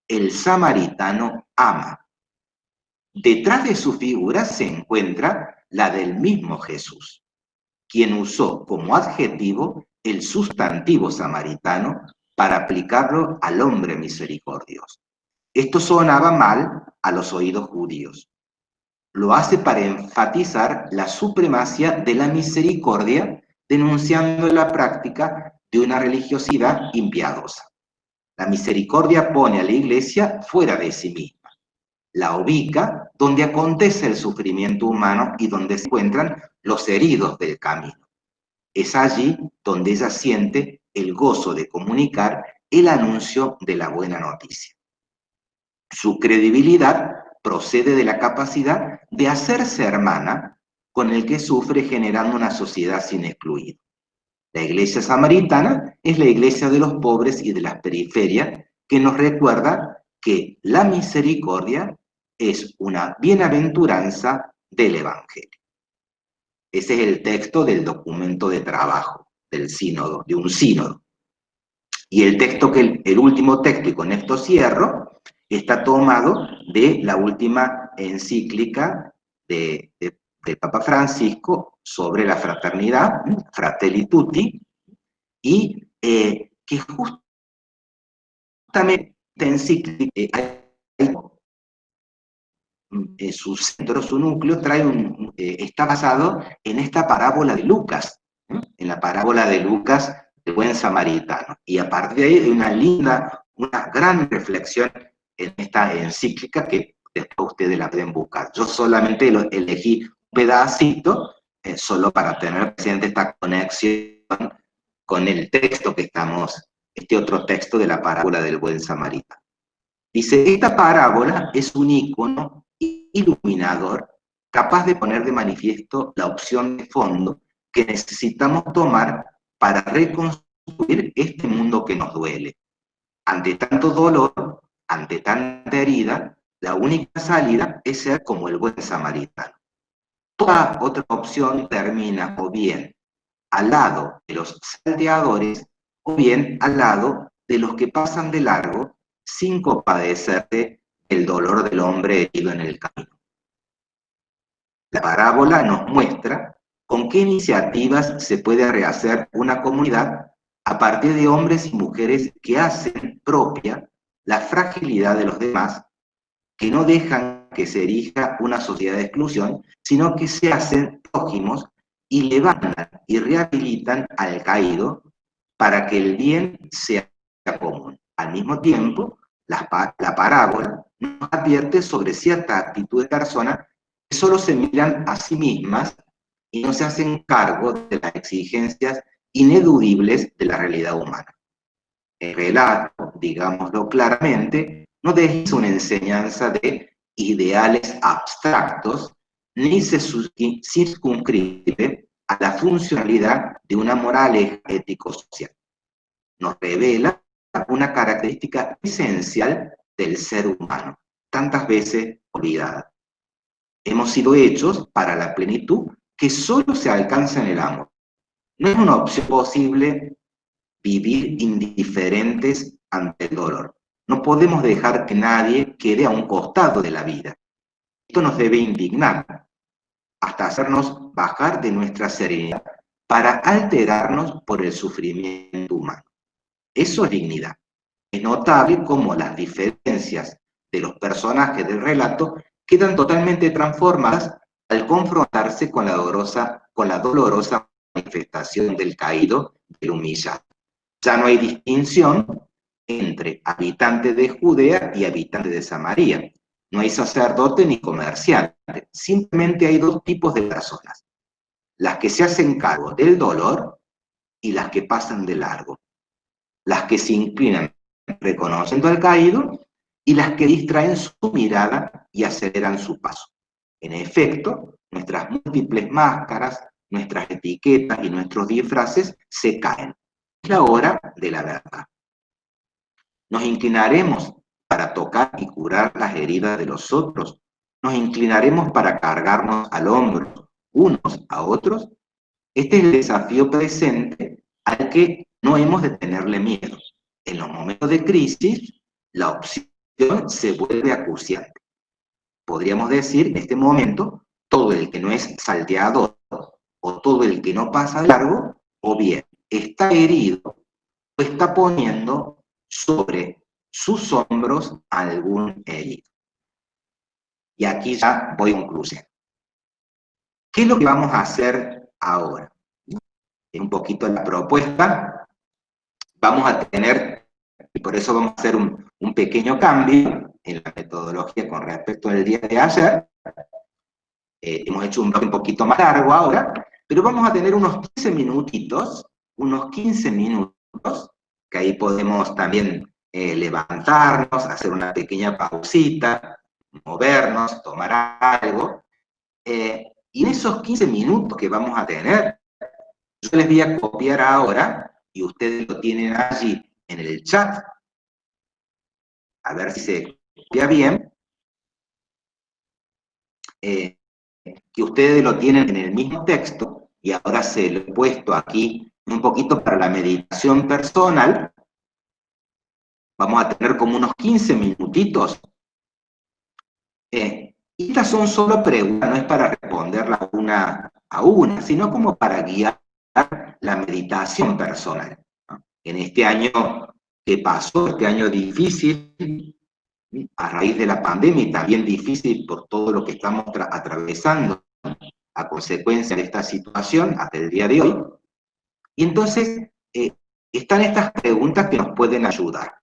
El samaritano ama. Detrás de su figura se encuentra la del mismo Jesús, quien usó como adjetivo el sustantivo samaritano para aplicarlo al hombre misericordioso. Esto sonaba mal a los oídos judíos. Lo hace para enfatizar la supremacía de la misericordia, denunciando la práctica de una religiosidad impiadosa. La misericordia pone a la iglesia fuera de sí misma. La ubica donde acontece el sufrimiento humano y donde se encuentran los heridos del camino. Es allí donde ella siente el gozo de comunicar el anuncio de la buena noticia. Su credibilidad procede de la capacidad de hacerse hermana con el que sufre, generando una sociedad sin excluido. La iglesia samaritana es la iglesia de los pobres y de las periferias, que nos recuerda que la misericordia es una bienaventuranza del Evangelio. Ese es el texto del documento de trabajo del sínodo, de un sínodo. Y el último texto, y con esto cierro, Está tomado de la última encíclica del Papa Francisco sobre la fraternidad, Fratelli Tutti, y que justamente esta encíclica su centro, su núcleo, está basado en esta parábola de Lucas, en la parábola de Lucas, el buen samaritano. Y a partir de ahí hay una gran reflexión en esta encíclica que después ustedes la pueden buscar. Yo solamente elegí un pedacito solo para tener presente esta conexión con el texto este otro texto de la parábola del buen samaritano. Dice, esta parábola es un icono iluminador capaz de poner de manifiesto la opción de fondo que necesitamos tomar para reconstruir este mundo que nos duele. Ante tanto dolor, ante tanta herida, la única salida es ser como el buen samaritano. Toda otra opción termina o bien al lado de los salteadores o bien al lado de los que pasan de largo sin compadecerte el dolor del hombre herido en el camino. La parábola nos muestra con qué iniciativas se puede rehacer una comunidad a partir de hombres y mujeres que hacen propia la fragilidad de los demás, que no dejan que se erija una sociedad de exclusión, sino que se hacen prójimos y levantan y rehabilitan al caído para que el bien sea común. Al mismo tiempo, la parábola nos advierte sobre cierta actitud de personas que solo se miran a sí mismas y no se hacen cargo de las exigencias ineludibles de la realidad humana. El relato, digámoslo claramente, no deja una enseñanza de ideales abstractos, ni se circunscribe a la funcionalidad de una moral ético-social. Nos revela una característica esencial del ser humano, tantas veces olvidada. Hemos sido hechos para la plenitud que solo se alcanza en el amor. No es una opción posible vivir indiferentes ante el dolor. No podemos dejar que nadie quede a un costado de la vida. Esto nos debe indignar, hasta hacernos bajar de nuestra serenidad para alterarnos por el sufrimiento humano. Eso es dignidad. Es notable cómo las diferencias de los personajes del relato quedan totalmente transformadas al confrontarse con la dolorosa manifestación del caído, del humillado. Ya no hay distinción entre habitantes de Judea y habitantes de Samaria. No hay sacerdote ni comerciante. Simplemente hay dos tipos de personas. Las que se hacen cargo del dolor y las que pasan de largo. Las que se inclinan reconociendo al caído y las que distraen su mirada y aceleran su paso. En efecto, nuestras múltiples máscaras, nuestras etiquetas y nuestros disfraces se caen. Es la hora de la verdad. Nos inclinaremos para tocar y curar las heridas de los otros. Nos inclinaremos para cargarnos al hombro unos a otros. Este es el desafío presente al que no hemos de tenerle miedo. En los momentos de crisis, la opción se vuelve acuciante. Podríamos decir, en este momento, todo el que no es salteador o todo el que no pasa de largo, o bien está herido o está poniendo sobre sus hombros algún herido. Y aquí ya voy a concluir. ¿Qué es lo que vamos a hacer ahora? Un poquito la propuesta. Vamos a tener, y por eso vamos a hacer un pequeño cambio en la metodología con respecto al día de ayer. Hemos hecho un bloque un poquito más largo ahora, pero vamos a tener unos 15 minutitos, que ahí podemos también levantarnos, hacer una pequeña pausita, movernos, tomar algo. Y en esos 15 minutos que vamos a tener, yo les voy a copiar ahora, y ustedes lo tienen allí en el chat, a ver si se copia bien, que ustedes lo tienen en el mismo texto, y ahora se lo he puesto aquí un poquito para la meditación personal. vamos a tener como unos 15 minutitos. Estas son solo preguntas, no es para responderlas una a una, sino como para guiar la meditación personal, ¿no? En este año que pasó, este año difícil, a raíz de la pandemia y también difícil por todo lo que estamos atravesando a consecuencia de esta situación hasta el día de hoy. Y entonces están estas preguntas que nos pueden ayudar.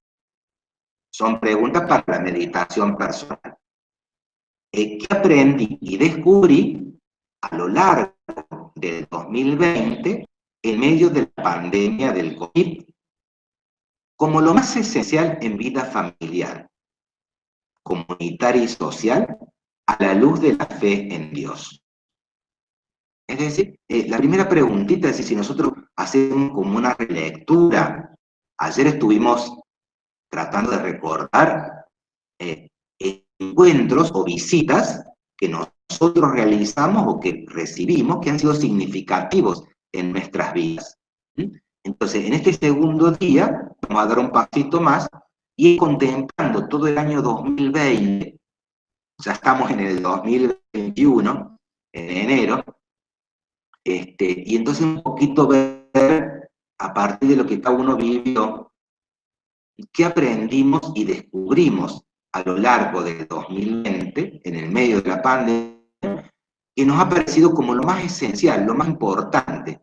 Son preguntas para la meditación personal. ¿Qué aprendí y descubrí a lo largo del 2020 en medio de la pandemia del COVID como lo más esencial en vida familiar, comunitaria y social a la luz de la fe en Dios? Es decir, la primera preguntita es si nosotros hacemos como una relectura. Ayer estuvimos tratando de recordar encuentros o visitas que nosotros realizamos o que recibimos que han sido significativos en nuestras vidas. Entonces, en este segundo día, vamos a dar un pasito más y contemplando todo el año 2020, ya estamos en el 2021, en enero, y entonces un poquito ver, a partir de lo que cada uno vivió, qué aprendimos y descubrimos a lo largo del 2020, en el medio de la pandemia, que nos ha parecido como lo más esencial, lo más importante,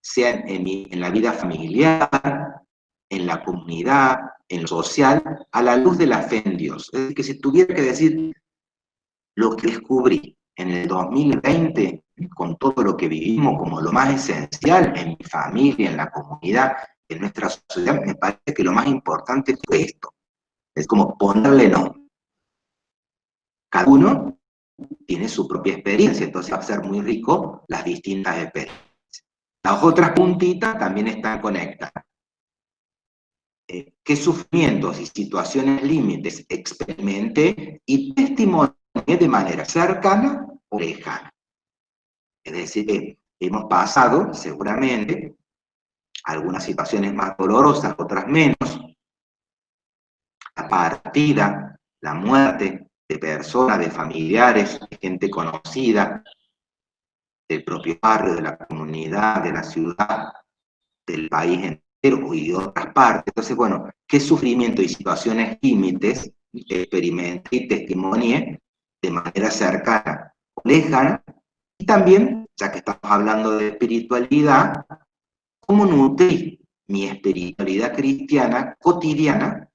sea en la vida familiar, en la comunidad, en lo social, a la luz de la fe en Dios. Es decir, que si tuviera que decir lo que descubrí en el 2020, con todo lo que vivimos como lo más esencial en mi familia, en la comunidad, en nuestra sociedad, me parece que lo más importante fue esto. Es como ponerle nombre. Cada uno tiene su propia experiencia, entonces va a ser muy rico las distintas experiencias. Las otras puntitas también están conectadas. ¿Qué sufrimientos y situaciones límites experimenté y testimonié de manera cercana o lejana? Es decir, que hemos pasado seguramente algunas situaciones más dolorosas, otras menos, la partida, la muerte de personas, de familiares, de gente conocida, del propio barrio, de la comunidad, de la ciudad, del país entero y de otras partes. Entonces, bueno, ¿qué sufrimiento y situaciones límites experimenté y testimonié de manera cercana o lejana? Y también, ya que estamos hablando de espiritualidad, ¿cómo nutrí mi espiritualidad cristiana cotidiana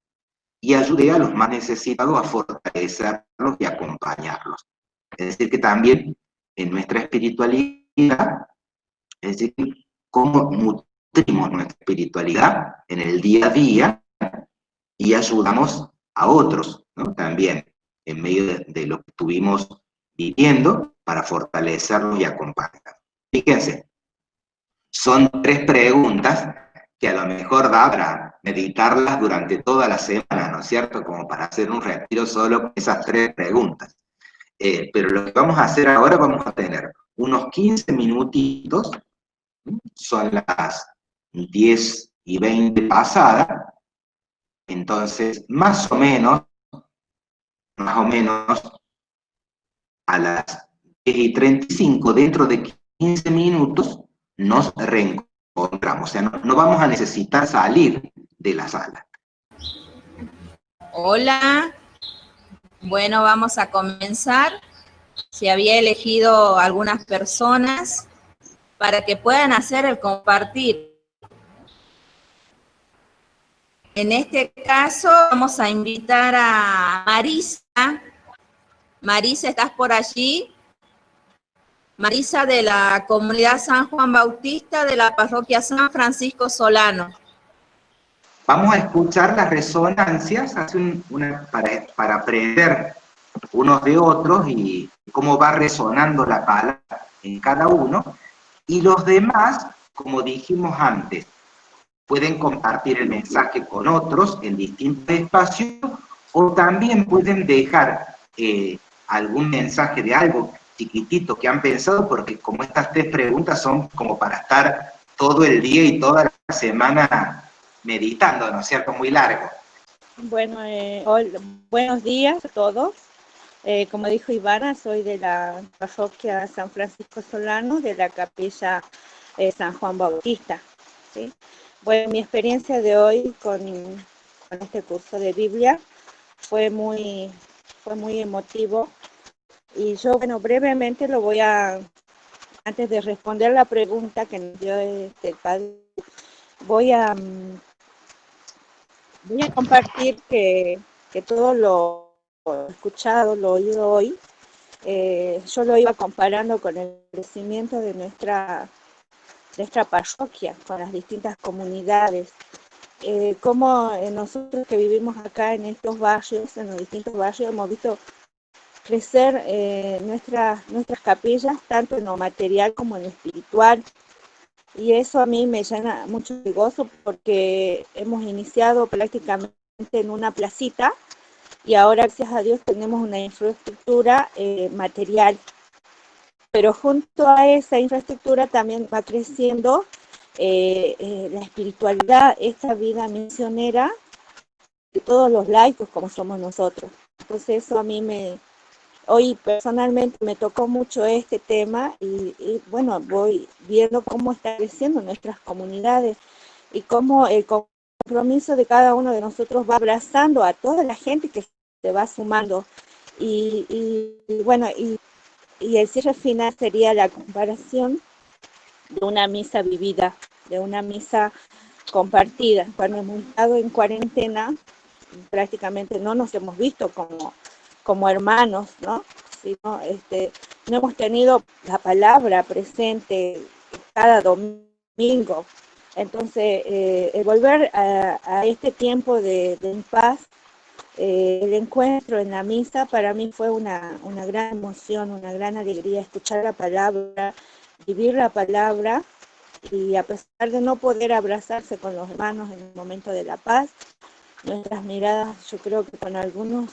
y ayudé a los más necesitados a fortalecerlos y acompañarlos? Es decir, que también en nuestra espiritualidad, es decir, cómo nutrimos nuestra espiritualidad en el día a día y ayudamos a otros, ¿no? También en medio de lo que estuvimos viviendo para fortalecerlos y acompañarlos. Fíjense, son 3 preguntas que a lo mejor da para meditarlas durante toda la semana, ¿no es cierto? Como para hacer un retiro solo con esas 3 preguntas. Pero lo que vamos a hacer ahora, vamos a tener unos 15 minutitos, son las 10:20 pasadas, entonces más o menos, a las 10:35, dentro de 15 minutos, nos reencontramos. O sea, no vamos a necesitar salir de la sala. Hola, bueno, vamos a comenzar. Se había elegido algunas personas para que puedan hacer el compartir. En este caso vamos a invitar a Marisa. Marisa, ¿estás por allí? Marisa, de la comunidad San Juan Bautista de la parroquia San Francisco Solano. Vamos a escuchar las resonancias para aprender unos de otros y cómo va resonando la palabra en cada uno. Y los demás, como dijimos antes, pueden compartir el mensaje con otros en distintos espacios o también pueden dejar algún mensaje de algo chiquitito que han pensado, porque como estas 3 preguntas son como para estar todo el día y toda la semana meditando, ¿no es cierto? Muy largo. Bueno, buenos días a todos. Como dijo Ivana, soy de la parroquia San Francisco Solano, de la capilla San Juan Bautista, ¿sí? Bueno, mi experiencia de hoy con este curso de Biblia fue muy emotivo. Y yo, bueno, brevemente antes de responder la pregunta que nos dio el padre, voy a compartir que todo lo escuchado, lo oído hoy, yo lo iba comparando con el crecimiento de nuestra parroquia, con las distintas comunidades. Como nosotros que vivimos acá en estos barrios, en los distintos barrios, hemos visto crecer nuestras capillas, tanto en lo material como en lo espiritual. Y eso a mí me llena mucho de gozo porque hemos iniciado prácticamente en una placita y ahora, gracias a Dios, tenemos una infraestructura material. Pero junto a esa infraestructura también va creciendo la espiritualidad, esta vida misionera de todos los laicos como somos nosotros. Entonces eso a mí hoy personalmente me tocó mucho este tema y bueno, voy viendo cómo está creciendo nuestras comunidades y cómo el compromiso de cada uno de nosotros va abrazando a toda la gente que se va sumando. Y bueno, y el cierre final sería la comparación de una misa vivida, de una misa compartida. Cuando hemos estado en cuarentena, prácticamente no nos hemos visto como hermanos, ¿no? Sino, no hemos tenido la palabra presente cada domingo. Entonces, el volver a este tiempo de paz, el encuentro en la misa, para mí fue una gran emoción, una gran alegría escuchar la palabra, vivir la palabra, y a pesar de no poder abrazarse con los hermanos en el momento de la paz, nuestras miradas, yo creo que con algunos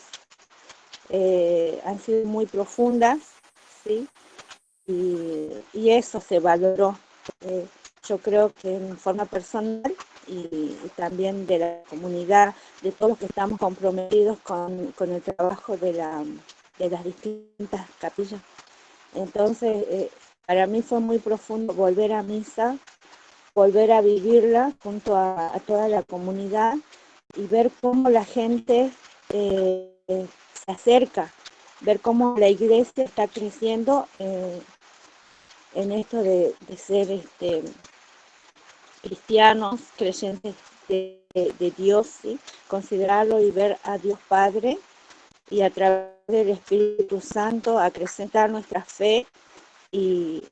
han sido muy profundas, ¿sí? Y eso se valoró, yo creo que en forma personal y también de la comunidad, de todos los que estamos comprometidos con el trabajo de las distintas capillas. Entonces, para mí fue muy profundo volver a misa, volver a vivirla junto a toda la comunidad y ver cómo la gente se acerca, ver cómo la iglesia está creciendo en esto de ser cristianos, creyentes de Dios, ¿sí? Considerarlo y ver a Dios Padre y a través del Espíritu Santo acrecentar nuestra fe y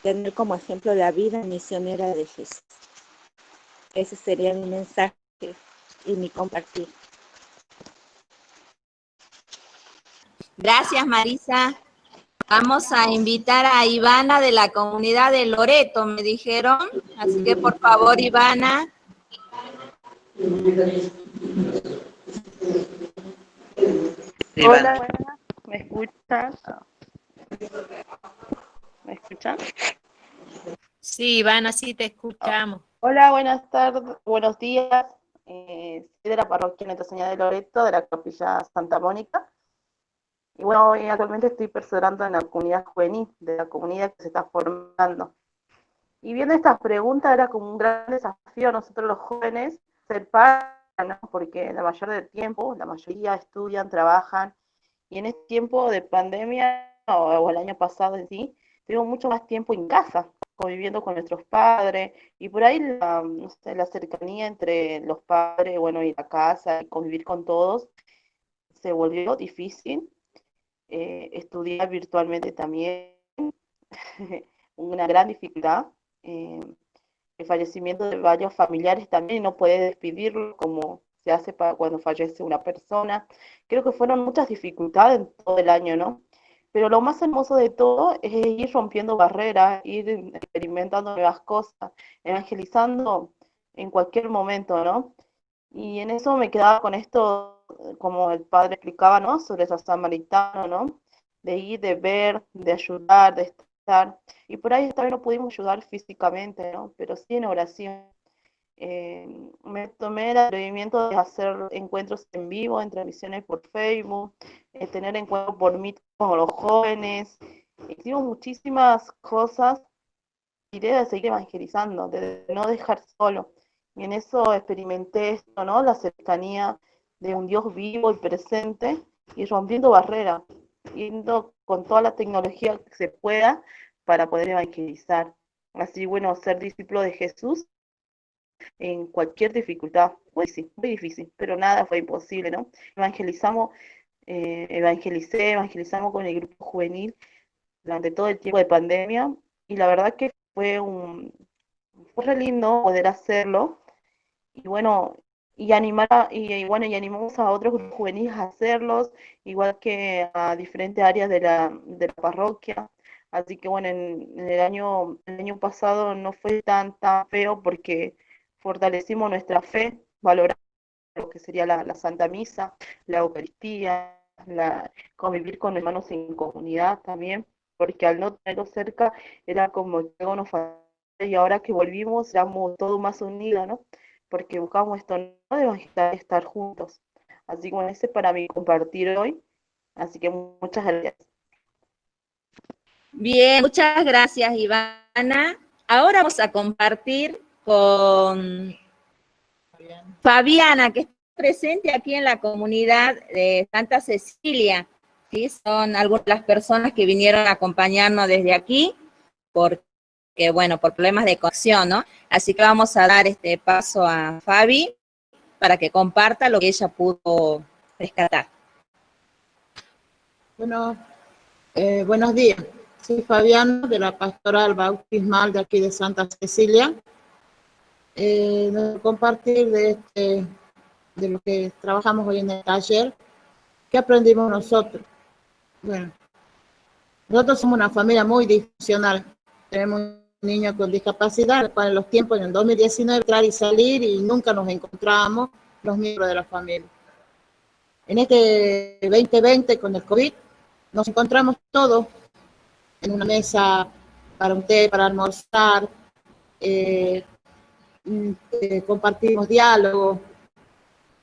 tener como ejemplo la vida misionera de Jesús. Ese sería mi mensaje y mi compartir. Gracias, Marisa. Vamos a invitar a Ivana de la comunidad de Loreto, me dijeron. Así que, por favor, Ivana. Hola, buenas. ¿Me escuchan? ¿Me escuchan? Sí, Ivana, sí te escuchamos. Hola, buenas tardes, buenos días. Soy de la parroquia Nuestra Señora de Loreto, de la capilla Santa Mónica. Y bueno, hoy actualmente estoy perseverando en la comunidad juvenil, de la comunidad que se está formando. Y viendo estas preguntas era como un gran desafío a nosotros los jóvenes ser padres, ¿no? Porque la mayoría del tiempo, la mayoría estudian, trabajan, y en este tiempo de pandemia, o el año pasado en sí, tuvimos mucho más tiempo en casa, conviviendo con nuestros padres, y por ahí no sé, la cercanía entre los padres, bueno, y la casa, y convivir con todos, se volvió difícil. Estudiar virtualmente también, una gran dificultad. El fallecimiento de varios familiares también, no puede despedirlo como se hace para cuando fallece una persona. Creo que fueron muchas dificultades en todo el año, ¿no? Pero lo más hermoso de todo es ir rompiendo barreras, ir experimentando nuevas cosas, evangelizando en cualquier momento, ¿no? Y en eso me quedaba con esto, como el padre explicaba, ¿no? Sobre esa samaritano, ¿no? De ir, de ver, de ayudar, de estar. Y por ahí esta vez no pudimos ayudar físicamente, ¿no? Pero sí en oración. me tomé el atrevimiento de hacer encuentros en vivo, en transmisiones por Facebook, tener encuentros por Meet con los jóvenes. Hicimos muchísimas cosas y de seguir evangelizando, de no dejar solo. Y en eso experimenté esto, ¿no? La cercanía de un Dios vivo y presente y rompiendo barreras, yendo con toda la tecnología que se pueda para poder evangelizar. Así, bueno, ser discípulo de Jesús en cualquier dificultad. Pues sí, muy difícil, pero nada fue imposible, ¿no? Evangelizamos con el grupo juvenil durante todo el tiempo de pandemia y la verdad que fue re lindo poder hacerlo y bueno, y animamos a otros grupos juveniles a hacerlos, igual que a diferentes áreas de la parroquia. Así que bueno, en el año pasado no fue tan feo porque fortalecimos nuestra fe, valoramos lo que sería la Santa Misa, la Eucaristía, convivir con hermanos en comunidad también, porque al no tenerlo cerca era como que algo nos faltaba y ahora que volvimos éramos todos más unidos, ¿no? Porque buscamos esto, no de evangelizar, estar juntos. Así que bueno, ese es para mí compartir hoy, así que muchas gracias. Bien, muchas gracias, Ivana. Ahora vamos a compartir con Fabiana, que está presente aquí en la comunidad de Santa Cecilia. ¿Sí? Son algunas de las personas que vinieron a acompañarnos desde aquí, porque, bueno, por problemas de conexión, ¿no? Así que vamos a dar este paso a Fabi para que comparta lo que ella pudo rescatar. Bueno, buenos días. Soy Fabiana de la Pastoral Bautismal de aquí de Santa Cecilia. Compartir de lo que trabajamos hoy en el taller. ¿Qué aprendimos nosotros? Bueno, nosotros somos una familia muy disfuncional. Tenemos un niño con discapacidad, para los tiempos en el 2019 entrar y salir y nunca nos encontrábamos los miembros de la familia. En este 2020 con el COVID nos encontramos todos en una mesa para un té, para almorzar, compartimos diálogos.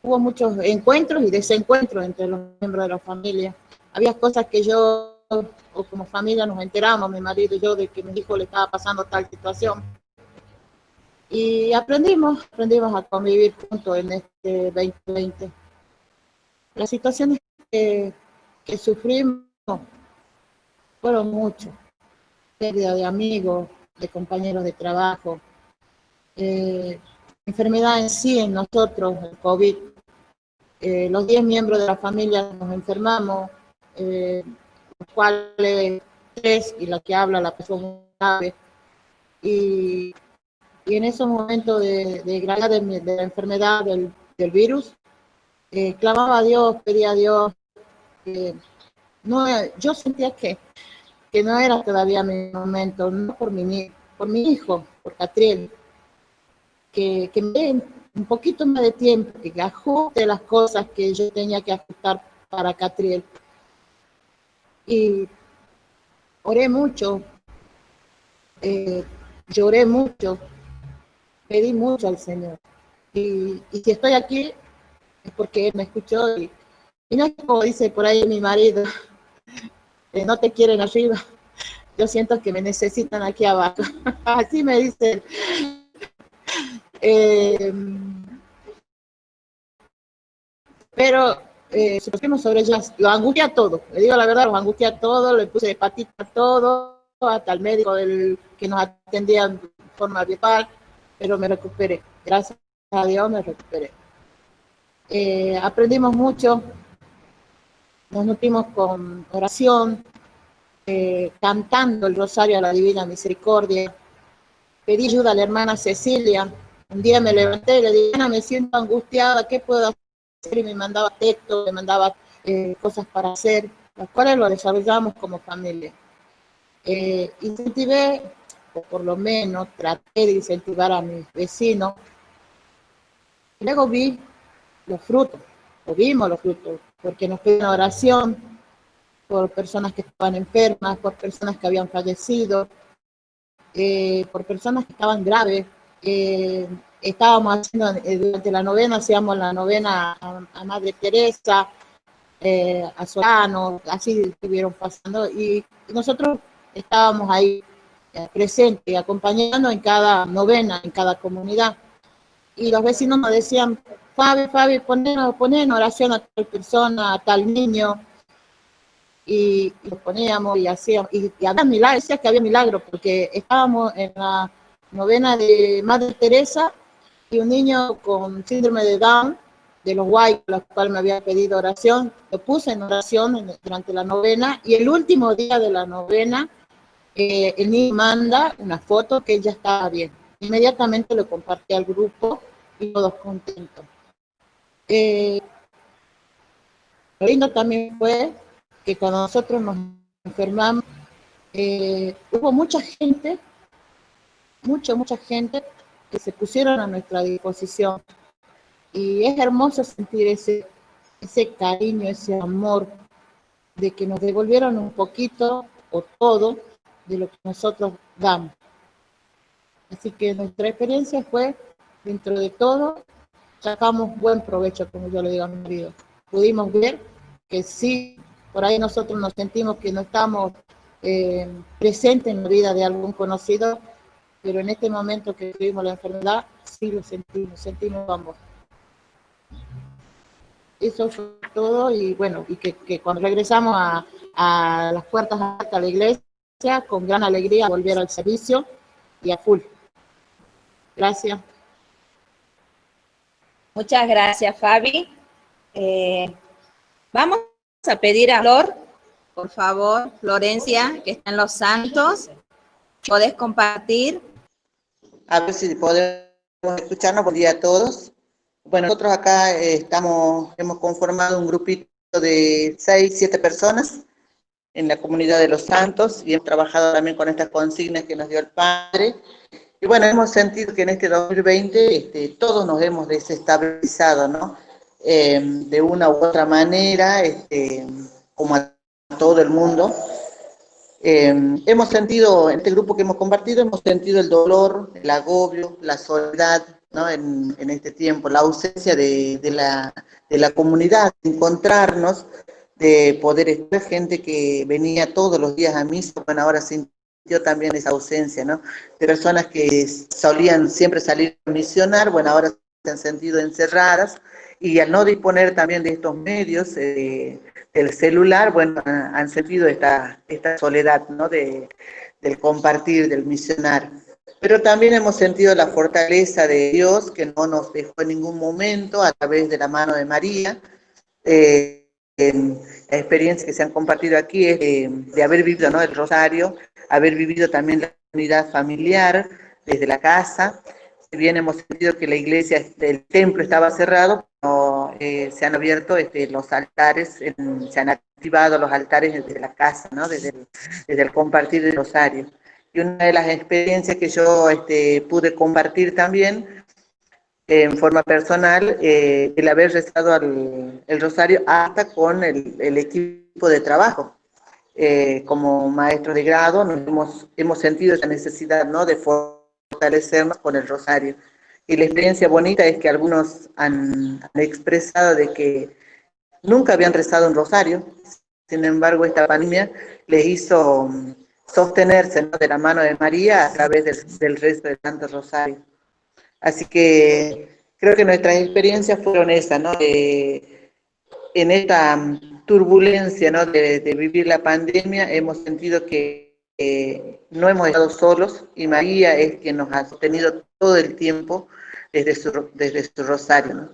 Hubo muchos encuentros y desencuentros entre los miembros de la familia. Había cosas que yo, o como familia, nos enteramos, mi marido y yo, de que mi hijo le estaba pasando tal situación. Y aprendimos a convivir juntos en este 2020. Las situaciones que sufrimos fueron muchas. Pérdida de amigos, de compañeros de trabajo, enfermedad en sí en nosotros, el COVID. Los 10 miembros de la familia nos enfermamos, los cuales 3 y la que habla la persona grave. Y en esos momentos de gravedad de la enfermedad del virus, clamaba a Dios, pedía a Dios. Yo sentía que no era todavía mi momento, no por mi hijo, por Catriel, que me dé un poquito más de tiempo, que ajuste las cosas que yo tenía que ajustar para Catriel. Y oré mucho, lloré mucho, pedí mucho al Señor. Y si estoy aquí es porque Él me escuchó y no es como dice por ahí mi marido, no te quieren arriba, yo siento que me necesitan aquí abajo. Así me dice. Pero sufrimos sobre ellas, lo angustia todo, le digo la verdad, lo angustia todo, le puse hepatita a todo, hasta el médico que nos atendía de forma virtual, pero me recuperé, gracias a Dios me recuperé. Aprendimos mucho, nos nutrimos con oración, cantando el Rosario a la Divina Misericordia. Pedí ayuda a la hermana Cecilia. Un día me levanté y le dije, Ana, me siento angustiada, ¿qué puedo hacer? Y me mandaba textos, me mandaba cosas para hacer, las cuales lo desarrollamos como familia. Incentivé, o por lo menos traté de incentivar a mis vecinos. Y luego vi los frutos, o vimos los frutos, porque nos pedían oración por personas que estaban enfermas, por personas que habían fallecido, por personas que estaban graves. estábamos haciendo, durante la novena, hacíamos la novena a Madre Teresa, a Solano, así estuvieron pasando, y nosotros estábamos ahí presentes, acompañando en cada novena, en cada comunidad. Y los vecinos nos decían, Fabi, poné en oración a tal persona, a tal niño, y los poníamos y hacíamos, y había milagros, decía que había milagros, porque estábamos en la novena de Madre Teresa, y un niño con síndrome de Down, de los White, por los cuales me había pedido oración, lo puse en oración durante la novena, y el último día de la novena, el niño manda una foto que ella estaba bien. Inmediatamente lo compartí al grupo y todos contentos. Lo lindo también fue que cuando nosotros nos enfermamos, hubo mucha gente que se pusieron a nuestra disposición. Y es hermoso sentir ese cariño, ese amor, de que nos devolvieron un poquito o todo de lo que nosotros damos. Así que nuestra experiencia fue, dentro de todo, sacamos buen provecho, como yo le digo a mi marido. Pudimos ver que sí, por ahí nosotros nos sentimos que no estamos presentes en la vida de algún conocido, pero en este momento que tuvimos la enfermedad, sí lo sentimos ambos. Eso fue todo, y bueno, y que cuando regresamos a las puertas de la iglesia, con gran alegría volver al servicio y a full. Gracias. Muchas gracias, Fabi. Vamos a pedir a Flor, por favor, Florencia, que está en Los Santos. ¿Podés compartir? A ver si podemos escucharnos. Buen día a todos. Bueno, nosotros acá hemos conformado un grupito de 6, 7 personas en la comunidad de Los Santos, y hemos trabajado también con estas consignas que nos dio el Padre. Y bueno, hemos sentido que en este 2020 todos nos hemos desestabilizado, ¿no? De una u otra manera, como a todo el mundo. Hemos sentido, en este grupo que hemos compartido, hemos sentido el dolor, el agobio, la soledad, ¿no? En este tiempo, la ausencia de la comunidad, de encontrarnos, de poder estar, gente que venía todos los días a misa, bueno, ahora sintió también esa ausencia, ¿no? De personas que solían siempre salir a misionar, bueno, ahora se han sentido encerradas, y al no disponer también de estos medios, del celular, bueno, han sentido esta soledad, ¿no? Del compartir, del misionar. Pero también hemos sentido la fortaleza de Dios, que no nos dejó en ningún momento, a través de la mano de María. La experiencia que se han compartido aquí es de haber vivido, ¿no? El rosario, haber vivido también la unidad familiar desde la casa. Si bien hemos sentido que la iglesia, el templo estaba cerrado, no, se han abierto los altares, se han activado los altares desde la casa, ¿no? Desde el compartir del rosario. Y una de las experiencias que yo pude compartir también en forma personal, el haber rezado el rosario hasta con el equipo de trabajo. Como maestros de grado hemos sentido esa necesidad, ¿no? De fortalecernos con el rosario. Y la experiencia bonita es que algunos han expresado de que nunca habían rezado un rosario. Sin embargo, esta pandemia les hizo sostenerse, ¿no? De la mano de María a través del rezo del Santo Rosario. Así que creo que nuestras experiencias fueron esas, ¿no? En esta turbulencia, ¿no? de vivir la pandemia, hemos sentido que no hemos estado solos, y María es quien nos ha sostenido todo el tiempo desde su rosario, ¿no?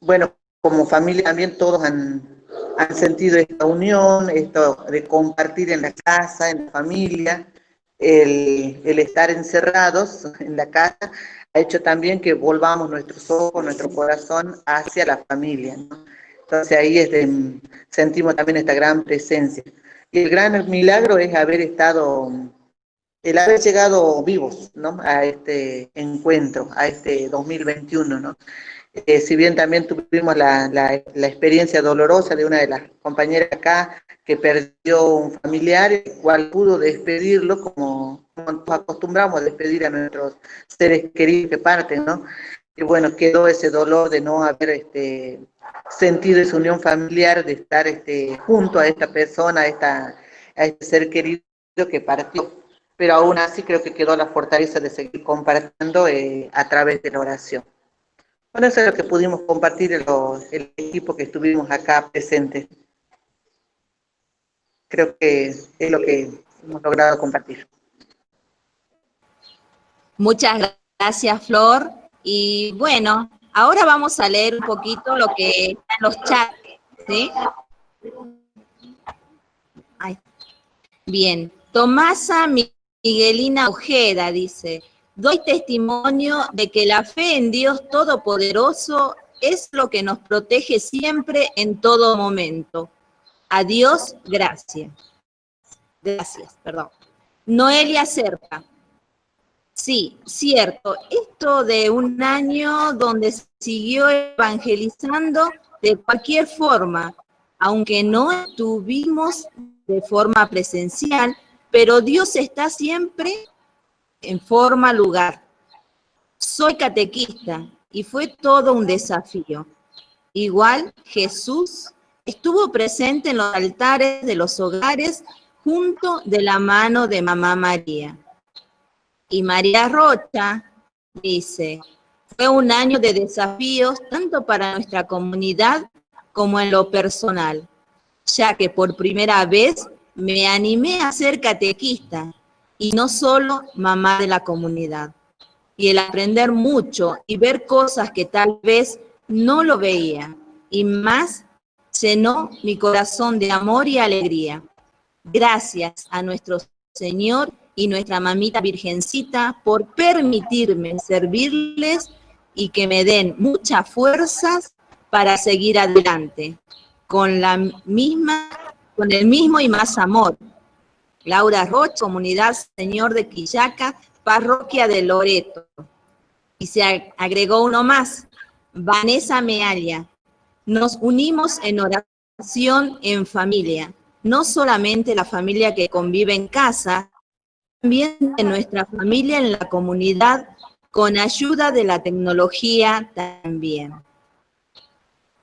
Bueno, como familia también todos han sentido esta unión, esto de compartir en la casa, en la familia, el estar encerrados en la casa, ha hecho también que volvamos nuestros ojos, nuestro corazón hacia la familia, ¿no? Entonces ahí sentimos también esta gran presencia. Y el gran milagro es haber estado el haber llegado vivos, ¿no? A este encuentro, a este 2021, ¿no? Si bien también tuvimos la experiencia dolorosa de una de las compañeras acá que perdió un familiar, el cual pudo despedirlo como nos acostumbramos a despedir a nuestros seres queridos que parten, ¿no? Y bueno, quedó ese dolor de no haber sentido esa unión familiar, de estar junto a esta persona, a este ser querido que partió. Pero aún así creo que quedó la fortaleza de seguir compartiendo a través de la oración. Bueno, eso es lo que pudimos compartir el equipo que estuvimos acá presentes. Creo que es lo que hemos logrado compartir. Muchas gracias, Flor. Y bueno, ahora vamos a leer un poquito lo que está en los chats, ¿sí? Ay. Bien, Tomasa Miguelina Ojeda dice: doy testimonio de que la fe en Dios Todopoderoso es lo que nos protege siempre en todo momento. A Dios, gracias. Gracias, perdón. Noelia Cerca. Sí, cierto. Esto de un año donde siguió evangelizando de cualquier forma, aunque no estuvimos de forma presencial, pero Dios está siempre en forma lugar. Soy catequista y fue todo un desafío. Igual Jesús estuvo presente en los altares de los hogares junto de la mano de Mamá María. Y María Rocha dice: fue un año de desafíos tanto para nuestra comunidad como en lo personal, ya que por primera vez me animé a ser catequista y no solo mamá de la comunidad. Y el aprender mucho y ver cosas que tal vez no lo veía, y más llenó mi corazón de amor y alegría. Gracias a nuestro Señor y nuestra mamita Virgencita por permitirme servirles y que me den muchas fuerzas para seguir adelante, con el mismo y más amor. Laura Roch, Comunidad Señor de Quillaca, Parroquia de Loreto. Y se agregó uno más, Vanessa Mealla. Nos unimos en oración en familia, no solamente la familia que convive en casa, también de nuestra familia en la comunidad, con ayuda de la tecnología también.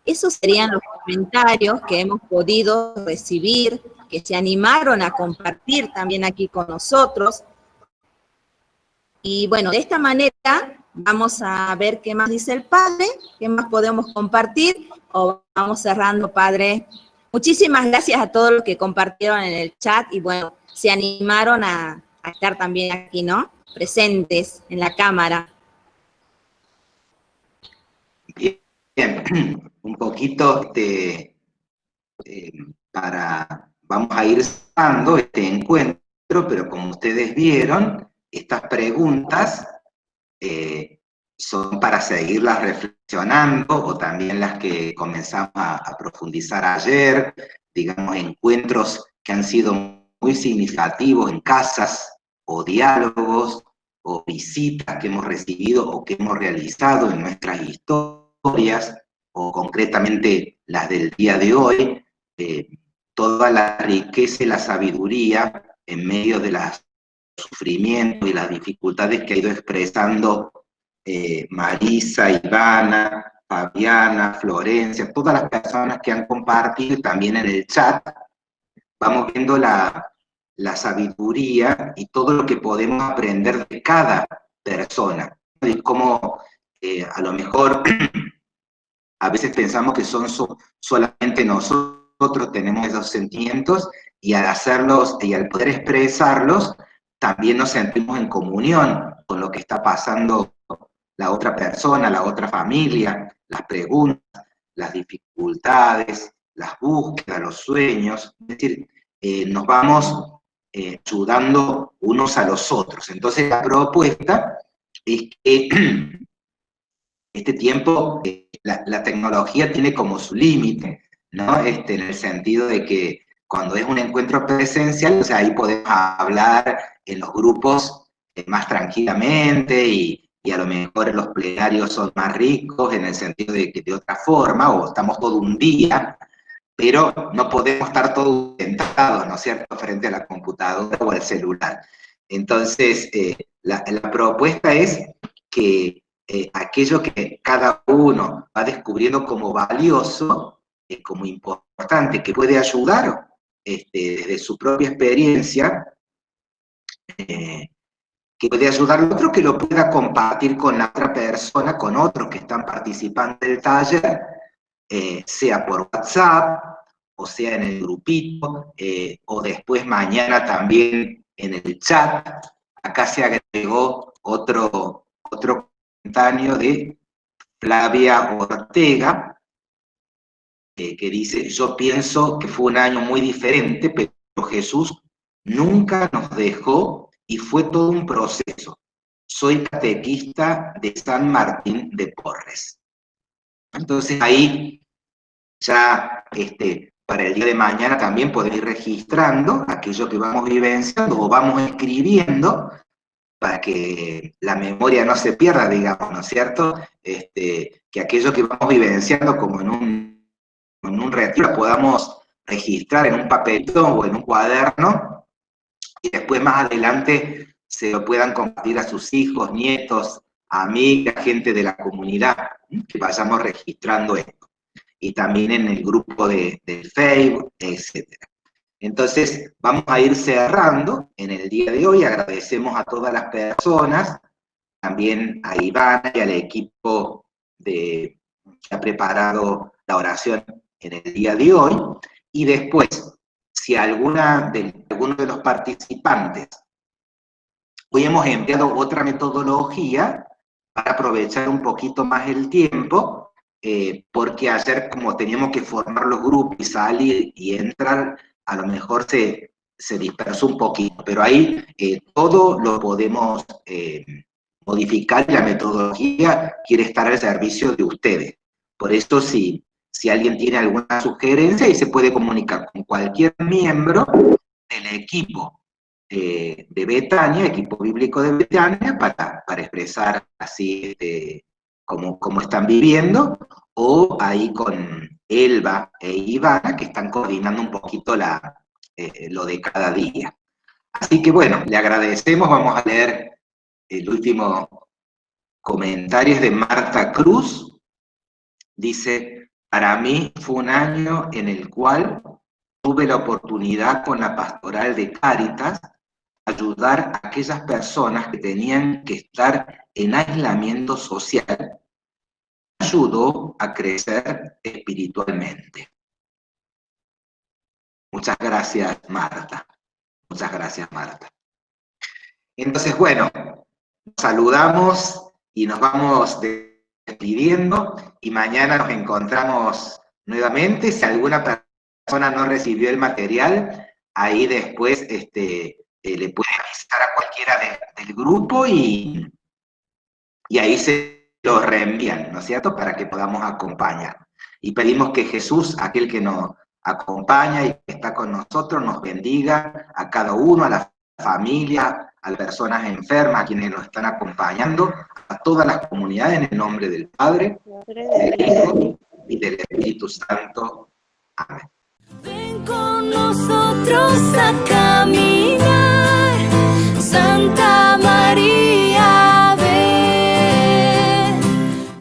Esos serían los comentarios que hemos podido recibir, que se animaron a compartir también aquí con nosotros. Y bueno, de esta manera vamos a ver qué más dice el Padre, qué más podemos compartir, o vamos cerrando, Padre. Muchísimas gracias a todos los que compartieron en el chat y bueno, se animaron a estar también aquí, ¿no? Presentes en la cámara. Bien, un poquito vamos a ir cerrando este encuentro, pero como ustedes vieron, estas preguntas son para seguirlas reflexionando, o también las que comenzamos a profundizar ayer, digamos, encuentros que han sido muy significativos en casas, o diálogos, o visitas que hemos recibido o que hemos realizado en nuestras historias, o concretamente las del día de hoy, toda la riqueza y la sabiduría en medio de los sufrimientos y las dificultades que ha ido expresando Marisa, Ivana, Fabiana, Florencia, todas las personas que han compartido también en el chat. Vamos viendo la sabiduría y todo lo que podemos aprender de cada persona, y cómo a lo mejor a veces pensamos que son solamente nosotros tenemos esos sentimientos, y al hacerlos y al poder expresarlos, también nos sentimos en comunión con lo que está pasando la otra persona, la otra familia, las preguntas, las dificultades, las búsquedas, los sueños. Es decir, nos vamos ayudando unos a los otros. Entonces la propuesta es que este tiempo, la tecnología tiene como su límite, ¿no? En el sentido de que Cuando es un encuentro presencial, o sea, ahí podemos hablar en los grupos más tranquilamente y a lo mejor los plenarios son más ricos en el sentido de que de otra forma, o estamos todo un día, pero no podemos estar todos sentados, ¿no es cierto?, frente a la computadora o al celular. Entonces, la propuesta es que aquello que cada uno va descubriendo como valioso, como importante, que puede ayudar desde su propia experiencia, que puede ayudar al otro, que lo pueda compartir con la otra persona, con otros que están participando del taller, sea por WhatsApp, o sea en el grupito, o después mañana también en el chat. Acá se agregó otro comentario de Flavia Ortega, que dice: yo pienso que fue un año muy diferente, pero Jesús nunca nos dejó y fue todo un proceso. Soy catequista de San Martín de Porres. Entonces ahí ya para el día de mañana también podemos ir registrando aquello que vamos vivenciando o vamos escribiendo para que la memoria no se pierda, digamos, ¿no es cierto? Que aquello que vamos vivenciando como en un retiro podamos registrar en un papelito o en un cuaderno y después más adelante se lo puedan compartir a sus hijos, nietos, amigas, gente de la comunidad, que vayamos registrando esto. Y también en el grupo de Facebook, etc. Entonces, vamos a ir cerrando en el día de hoy. Agradecemos a todas las personas, también a Ivana y al equipo que ha preparado la oración en el día de hoy. Y después, si alguno de los participantes, hoy hemos empleado otra metodología para aprovechar un poquito más el tiempo, porque ayer como teníamos que formar los grupos y salir y entrar, a lo mejor se dispersó un poquito, pero ahí todo lo podemos modificar y la metodología quiere estar al servicio de ustedes. Por eso si alguien tiene alguna sugerencia, ahí se puede comunicar con cualquier miembro del equipo de Betania, equipo bíblico de Betania, para expresar así cómo están viviendo, o ahí con Elba e Ivana, que están coordinando un poquito lo de cada día. Así que bueno, le agradecemos. Vamos a leer el último comentario, es de Marta Cruz. Dice: para mí fue un año en el cual tuve la oportunidad con la pastoral de Cáritas ayudar a aquellas personas que tenían que estar en aislamiento social. Ayudó a crecer espiritualmente. Muchas gracias, Marta. Muchas gracias, Marta. Entonces, bueno, nos saludamos y nos vamos despidiendo, y mañana nos encontramos nuevamente. Si alguna persona no recibió el material, ahí después le puede avisar a cualquiera del grupo y ahí se lo reenvían, ¿no es cierto?, para que podamos acompañar. Y pedimos que Jesús, aquel que nos acompaña y que está con nosotros, nos bendiga a cada uno, a la familia, a las personas enfermas, a quienes nos están acompañando, a todas las comunidades, en el nombre del Padre, del Hijo y del Espíritu Santo. Amén. Ven con nosotros acá.